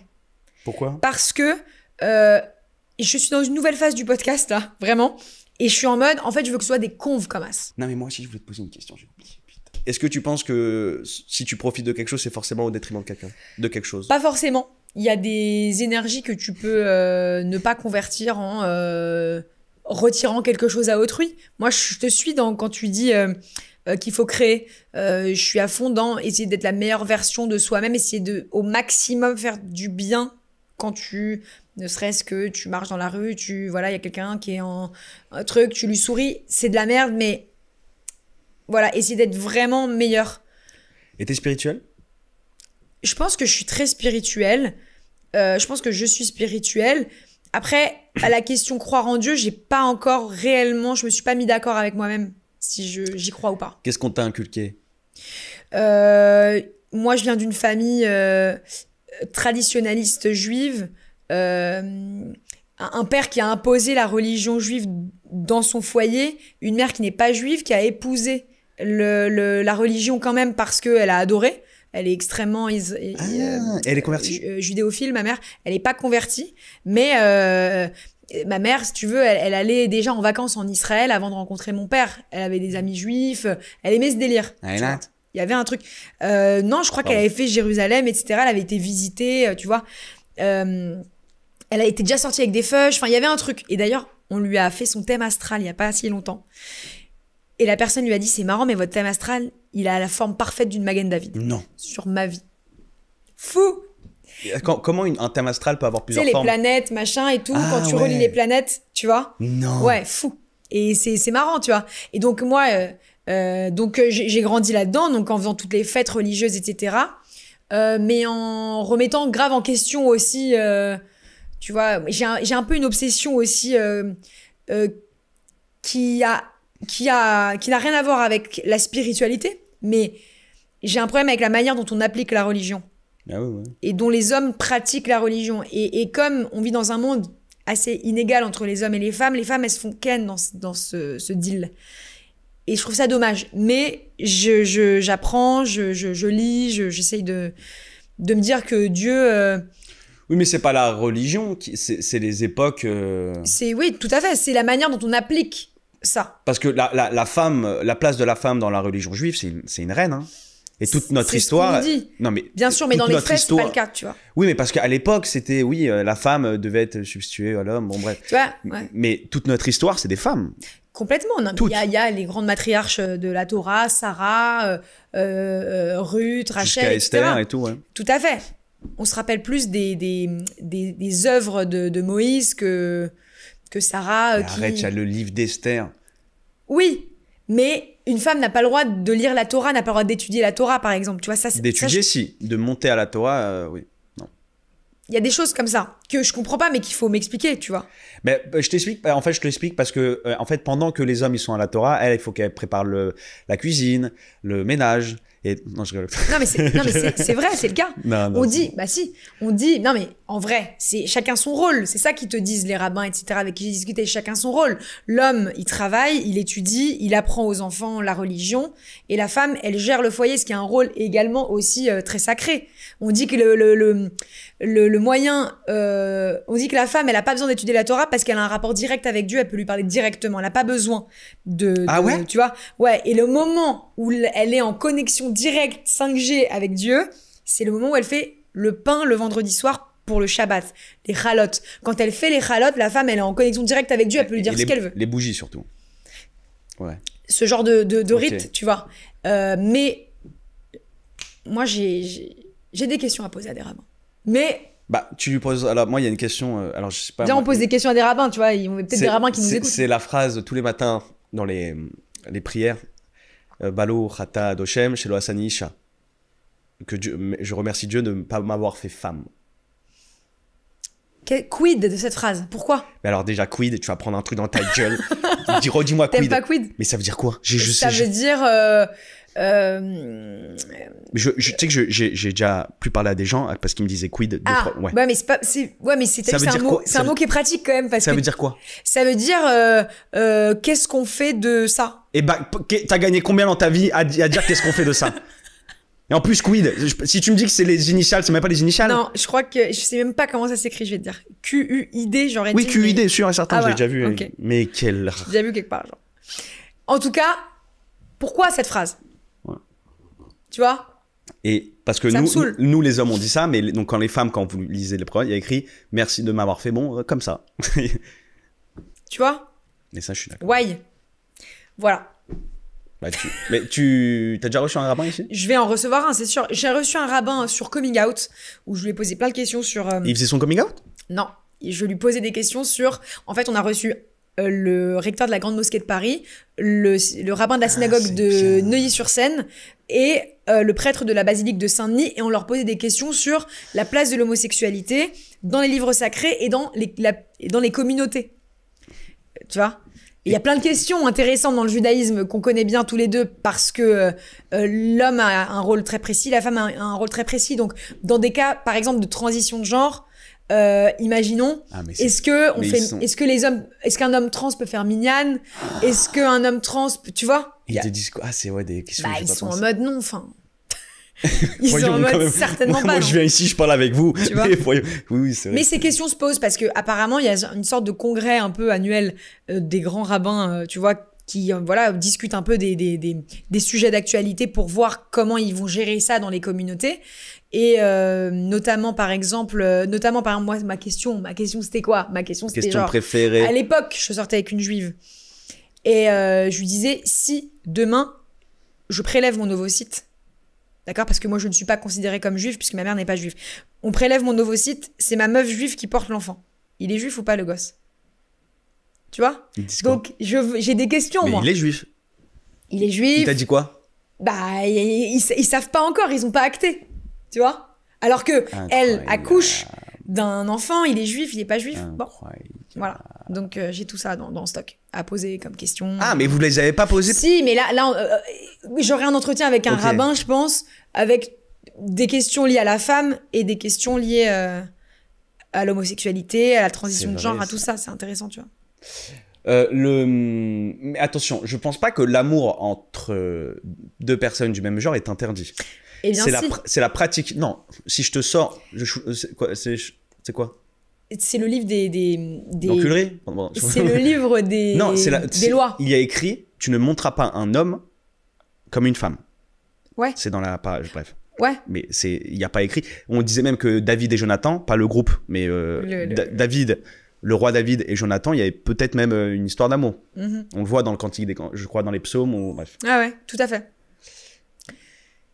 Speaker 1: Pourquoi?
Speaker 2: Parce que je suis dans une nouvelle phase du podcast, là. Vraiment. Et je suis en mode, en fait, je veux que ce soit des conves comme as.
Speaker 1: Non, mais moi aussi, je voulais te poser une question. J'ai oublié. Putain. Est-ce que tu penses que si tu profites de quelque chose, c'est forcément au détriment de quelqu'un? De quelque chose?
Speaker 2: Pas forcément. Il y a des énergies que tu peux ne pas convertir en retirant quelque chose à autrui. Moi, je te suis quand tu dis qu'il faut créer. Je suis à fond dans essayer d'être la meilleure version de soi-même, essayer de au maximum faire du bien quand ne serait-ce que tu marches dans la rue, voilà, il y a quelqu'un qui est en un truc, tu lui souris, c'est de la merde, mais voilà, essayer d'être vraiment meilleur.
Speaker 1: Et t'es spirituel?
Speaker 2: Je pense que je suis très spirituelle. Je pense que je suis spirituelle. Après, à la question croire en Dieu, j'ai pas encore réellement, je me suis pas mis d'accord avec moi-même si j'y crois ou pas.
Speaker 1: Qu'est-ce qu'on t'a inculqué?
Speaker 2: Moi, je viens d'une famille traditionnaliste juive. Un père qui a imposé la religion juive dans son foyer, une mère qui n'est pas juive, qui a épousé la religion quand même parce qu'elle a adoré. Elle est extrêmement...
Speaker 1: elle est convertie
Speaker 2: judéophile, ma mère. Elle n'est pas convertie, mais ma mère, si tu veux, elle allait déjà en vacances en Israël avant de rencontrer mon père. Elle avait des amis juifs. Elle aimait ce délire. Il y avait un truc... non, je crois qu'elle avait fait Jérusalem, etc. Elle avait été visitée, tu vois. Elle a été déjà sortie avec des feuilles. Enfin, il y avait un truc. Et d'ailleurs, on lui a fait son thème astral il n'y a pas si longtemps. Et la personne lui a dit, c'est marrant, mais votre thème astral, il a la forme parfaite d'une Magen David.
Speaker 1: Non.
Speaker 2: Sur ma vie. Fou!
Speaker 1: Comment un thème astral peut avoir plusieurs formes?
Speaker 2: Tu sais, les planètes, machin et tout, quand tu relis les planètes, tu vois?
Speaker 1: Non.
Speaker 2: Ouais, fou. Et c'est marrant, tu vois. Et donc, moi, j'ai grandi là-dedans, donc en faisant toutes les fêtes religieuses, etc. Mais en remettant grave en question aussi, tu vois, j'ai un peu une obsession aussi qui n'a rien à voir avec la spiritualité, mais j'ai un problème avec la manière dont on applique la religion.
Speaker 1: Ah ouais.
Speaker 2: Et dont les hommes pratiquent la religion. Et comme on vit dans un monde assez inégal entre les hommes et les femmes, elles se font ken dans ce deal. Et je trouve ça dommage. Mais j'apprends, je lis, j'essaye de me dire que Dieu...
Speaker 1: Oui, mais c'est pas la religion, c'est les époques...
Speaker 2: Oui, tout à fait. C'est la manière dont on applique ça.
Speaker 1: Parce que la femme, la place de la femme dans la religion juive, c'est une reine, hein. Et toute notre histoire...
Speaker 2: C'est ce qu'on dit.
Speaker 1: Non, mais
Speaker 2: bien sûr, mais dans les faits, c'est pas le cas, tu vois.
Speaker 1: Oui, mais parce qu'à l'époque, c'était... Oui, la femme devait être substituée à l'homme, bon bref.
Speaker 2: Tu vois, ouais.
Speaker 1: Mais toute notre histoire, c'est des femmes.
Speaker 2: Complètement. Il y a les grandes matriarches de la Torah, Sarah, Ruth, Rachel, etc.
Speaker 1: Esther et tout, ouais.
Speaker 2: Tout à fait. On se rappelle plus des œuvres de Moïse que Sarah.
Speaker 1: Arrête, il y a le livre d'Esther.
Speaker 2: Oui, mais une femme n'a pas le droit de lire la Torah, n'a pas le droit d'étudier la Torah, par exemple. Tu vois, ça,
Speaker 1: d'étudier, si. De monter à la Torah, oui. Non.
Speaker 2: Il y a des choses comme ça que je comprends pas, mais qu'il faut m'expliquer, tu vois.
Speaker 1: Mais je t'explique. En fait, je te l'explique parce que, en fait, pendant que les hommes ils sont à la Torah, il faut qu'elle prépare la cuisine, le ménage. Et non, je rigole.
Speaker 2: Non mais c'est vrai, c'est le cas.
Speaker 1: Non,
Speaker 2: on dit, bah si, on dit, non mais en vrai, c'est chacun son rôle. C'est ça qu'ils te disent les rabbins, etc. avec qui j'ai discuté. Chacun son rôle. L'homme, il travaille, il étudie, il apprend aux enfants la religion, et la femme, elle gère le foyer, ce qui est un rôle également aussi très sacré. On dit que le moyen, on dit que la femme, elle a pas besoin d'étudier la Torah parce qu'elle a un rapport direct avec Dieu, elle peut lui parler directement. Elle a pas besoin
Speaker 1: ah ouais,
Speaker 2: tu vois. Ouais. Et le moment où elle est en connexion directe 5G avec Dieu, c'est le moment où elle fait le pain le vendredi soir pour le Shabbat, les chalotes. Quand elle fait les chalotes, la femme, elle est en connexion directe avec Dieu, elle peut lui dire ce qu'elle veut.
Speaker 1: Les bougies surtout. Ouais.
Speaker 2: Ce genre de rite, tu vois. Mais moi, j'ai des questions à poser à des rabbins. Mais...
Speaker 1: Bah, tu lui poses... Alors, moi, il y a une question... alors, je sais pas...
Speaker 2: Déjà, on pose des questions à des rabbins, tu vois. Il y a peut-être des rabbins qui nous écoutent.
Speaker 1: C'est la phrase tous les matins dans les prières. Balo, Chata, Doshem, Shelo Asani Isha. Je remercie Dieu de ne pas m'avoir fait femme.
Speaker 2: Quid de cette phrase? Pourquoi?
Speaker 1: Mais alors, déjà, quid, tu vas prendre un truc dans ta gueule. Redis-moi quid.
Speaker 2: T'aimes pas quid?
Speaker 1: Mais ça veut dire quoi?
Speaker 2: Ça veut dire...
Speaker 1: Tu sais que j'ai déjà plus parlé à des gens parce qu'ils me disaient quid.
Speaker 2: Ouais, mais c'est pas, mais c'est un mot qui est pratique quand même parce
Speaker 1: ça veut dire quoi?
Speaker 2: Ça veut dire qu'est-ce qu'on fait de ça?
Speaker 1: Et bah, t'as gagné combien dans ta vie à dire qu'est-ce qu'on fait de ça? Et en plus, quid, si tu me dis que c'est les initiales, c'est même pas les initiales?
Speaker 2: Non, je crois que je sais même pas comment ça s'écrit, je vais te dire. Q-U-I-D, j'aurais dit.
Speaker 1: Oui, Q-U-I-D, sûr et certain, j'ai déjà vu.
Speaker 2: Okay.
Speaker 1: Mais quel...
Speaker 2: J'ai déjà vu quelque part, genre. En tout cas, pourquoi cette phrase? Ouais. Tu vois?
Speaker 1: Et parce que nous, les hommes, on dit ça, mais donc quand les femmes, quand vous lisez les paroles, il y a écrit « Merci de m'avoir fait bon, comme ça. »
Speaker 2: Tu vois?
Speaker 1: Mais ça, je suis d'accord.
Speaker 2: Why? Voilà.
Speaker 1: Bah, mais tu t'as déjà reçu un rabbin ici?
Speaker 2: Je vais en recevoir un, c'est sûr. J'ai reçu un rabbin sur coming out, où je lui ai posé plein de questions sur...
Speaker 1: Il faisait son coming out?
Speaker 2: Non. Je lui posais des questions sur... En fait, on a reçu le recteur de la Grande Mosquée de Paris, le rabbin de la synagogue de Neuilly-sur-Seine et le prêtre de la basilique de Saint-Denis, et on leur posait des questions sur la place de l'homosexualité dans les livres sacrés et dans les communautés. Tu vois? Il y a plein de questions intéressantes dans le judaïsme qu'on connaît bien tous les deux, parce que l'homme a un rôle très précis, la femme a un rôle très précis. Donc, dans des cas, par exemple, de transition de genre, imaginons, est-ce qu'un homme trans peut faire mignonne? Est-ce qu'un homme trans, tu vois?
Speaker 1: Ils te disent quoi? Ah, c'est des questions.
Speaker 2: Bah, ils sont en mode non, enfin. Ils sont en mode certainement pas.
Speaker 1: Moi, je viens ici, je parle avec vous.
Speaker 2: Tu vois?
Speaker 1: Oui, c'est vrai.
Speaker 2: Mais ces questions se posent parce que apparemment il y a une sorte de congrès un peu annuel des grands rabbins, tu vois, qui discutent un peu des sujets d'actualité pour voir comment ils vont gérer ça dans les communautés. Et notamment par exemple moi ma question c'était quoi? Ma question c'était
Speaker 1: question
Speaker 2: genre
Speaker 1: préférée.
Speaker 2: À l'époque, je sortais avec une juive et je lui disais, si demain je prélève mon ovocyte, d'accord, parce que moi je ne suis pas considérée comme juive puisque ma mère n'est pas juive. On prélève mon ovocyte, c'est ma meuf juive qui porte l'enfant. Il est juif ou pas, le gosse? Tu vois? Donc j'ai des questions.
Speaker 1: Mais
Speaker 2: moi.
Speaker 1: il est juif.
Speaker 2: Il est juif.
Speaker 1: Il t'a dit quoi?
Speaker 2: Bah ils savent pas encore, ils ont pas acté. Tu vois? Alors que elle accouche d'un enfant, il est juif, il est pas juif. Bon, voilà. Donc j'ai tout ça dans le stock à poser comme question.
Speaker 1: Ah, mais vous les avez pas posées?
Speaker 2: Si, mais là j'aurai un entretien avec un rabbin, je pense, avec des questions liées à la femme et des questions liées à l'homosexualité, à la transition de genre, à tout ça. C'est intéressant, tu vois.
Speaker 1: Mais attention, je pense pas que l'amour entre deux personnes du même genre est interdit.
Speaker 2: Eh bien,
Speaker 1: c'est la pratique. Non, si je te sors, c'est quoi?
Speaker 2: C'est le livre des...
Speaker 1: L'enculerie.
Speaker 2: C'est le livre des lois.
Speaker 1: Il y a écrit, tu ne monteras pas un homme comme une femme.
Speaker 2: Ouais.
Speaker 1: C'est dans la page, bref.
Speaker 2: Ouais.
Speaker 1: Mais il n'y a pas écrit. On disait même que David et Jonathan, pas le groupe, mais David, le roi David et Jonathan, il y avait peut-être même une histoire d'amour. Mm-hmm. On le voit dans le Cantique je crois dans les psaumes, ou bref.
Speaker 2: Ah ouais, tout à fait.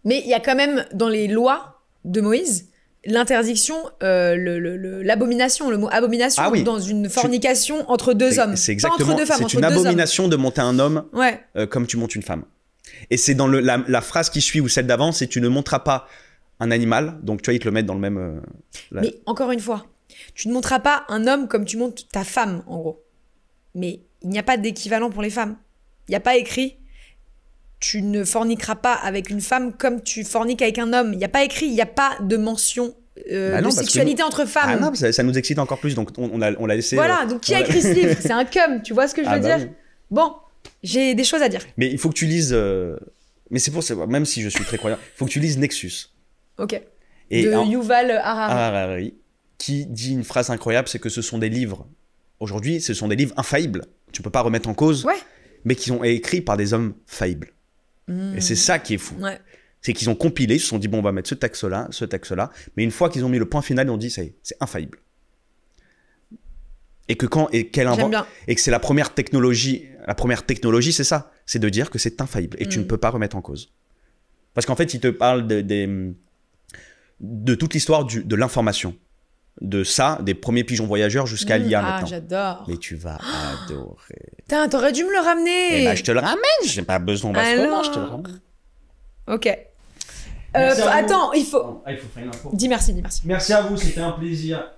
Speaker 2: Mais il y a quand même dans les lois de Moïse l'interdiction, l'abomination, le mot abomination, dans une fornication entre deux hommes.
Speaker 1: C'est exactement,
Speaker 2: entre deux femmes,
Speaker 1: c'est une abomination de monter un homme
Speaker 2: ouais.
Speaker 1: Comme tu montes une femme. Et c'est dans la phrase qui suit ou celle d'avant, c'est tu ne monteras pas un animal, donc tu vois, ils te le mettent dans le même...
Speaker 2: Mais encore une fois, tu ne monteras pas un homme comme tu montes ta femme, en gros. Mais il n'y a pas d'équivalent pour les femmes. Il n'y a pas écrit... Tu ne forniqueras pas avec une femme comme tu forniques avec un homme. Il n'y a pas écrit, il n'y a pas de mention de sexualité entre femmes.
Speaker 1: Ah non, ça nous excite encore plus, donc on l'a laissé...
Speaker 2: Voilà, donc qui a écrit ce livre? C'est un cum, tu vois ce que je veux dire? Oui. Bon, j'ai des choses à dire.
Speaker 1: Mais il faut que tu lises... Mais c'est pour ça, même si je suis très croyant, il faut que tu lises Nexus.
Speaker 2: Ok. De Yuval
Speaker 1: Harari, qui dit une phrase incroyable, c'est que ce sont des livres... Aujourd'hui, ce sont des livres infaillibles. Tu ne peux pas remettre en cause, mais qui sont écrits par des hommes faillibles. Et c'est ça qui est fou. Ouais. C'est qu'ils ont compilé, ils se sont dit, bon, on va mettre ce texte-là. Mais une fois qu'ils ont mis le point final, ils ont dit, ça y est, c'est infaillible. Et que et que c'est la première technologie, c'est ça. C'est de dire que c'est infaillible et que tu ne peux pas remettre en cause. Parce qu'en fait, ils te parlent de toute l'histoire de l'information. De ça, des premiers pigeons voyageurs jusqu'à l'IA maintenant.
Speaker 2: Ah, j'adore.
Speaker 1: Mais tu vas adorer.
Speaker 2: Putain, t'aurais dû me le ramener.
Speaker 1: Eh ben, je te le ramène. J'ai pas besoin de je te le ramène.
Speaker 2: Ok. Attends, il faut...
Speaker 1: il faut faire une info.
Speaker 2: Dis merci.
Speaker 1: Merci à vous, c'était un plaisir.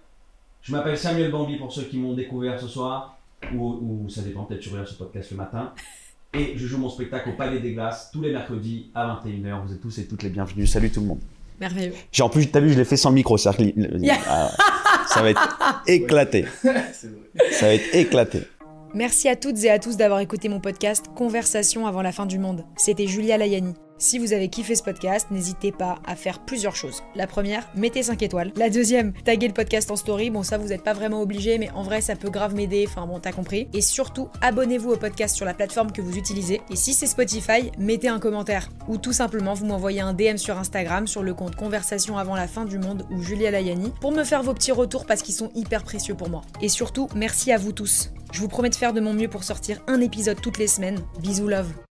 Speaker 1: Je m'appelle Samuel Bambi pour ceux qui m'ont découvert ce soir. Ou ça dépend, peut-être tu regardes ce podcast le matin. Et je joue mon spectacle au Palais des Glaces tous les mercredis à 21h. Vous êtes tous et toutes les bienvenus. Salut tout le monde.
Speaker 2: Merveilleux.
Speaker 1: En plus, t'as vu, je l'ai fait sans le micro. Ça va être éclaté. Ça va être éclaté.
Speaker 2: Merci à toutes et à tous d'avoir écouté mon podcast Conversation avant la fin du monde. C'était Julia Layani. Si vous avez kiffé ce podcast, n'hésitez pas à faire plusieurs choses. La première, mettez 5 étoiles. La deuxième, taguez le podcast en story. Bon, ça, vous n'êtes pas vraiment obligé, mais en vrai, ça peut grave m'aider. Enfin bon, t'as compris. Et surtout, abonnez-vous au podcast sur la plateforme que vous utilisez. Et si c'est Spotify, mettez un commentaire. Ou tout simplement, vous m'envoyez un DM sur Instagram, sur le compte Conversation avant la fin du monde ou Julia Layani, pour me faire vos petits retours parce qu'ils sont hyper précieux pour moi. Et surtout, merci à vous tous. Je vous promets de faire de mon mieux pour sortir un épisode toutes les semaines. Bisous love.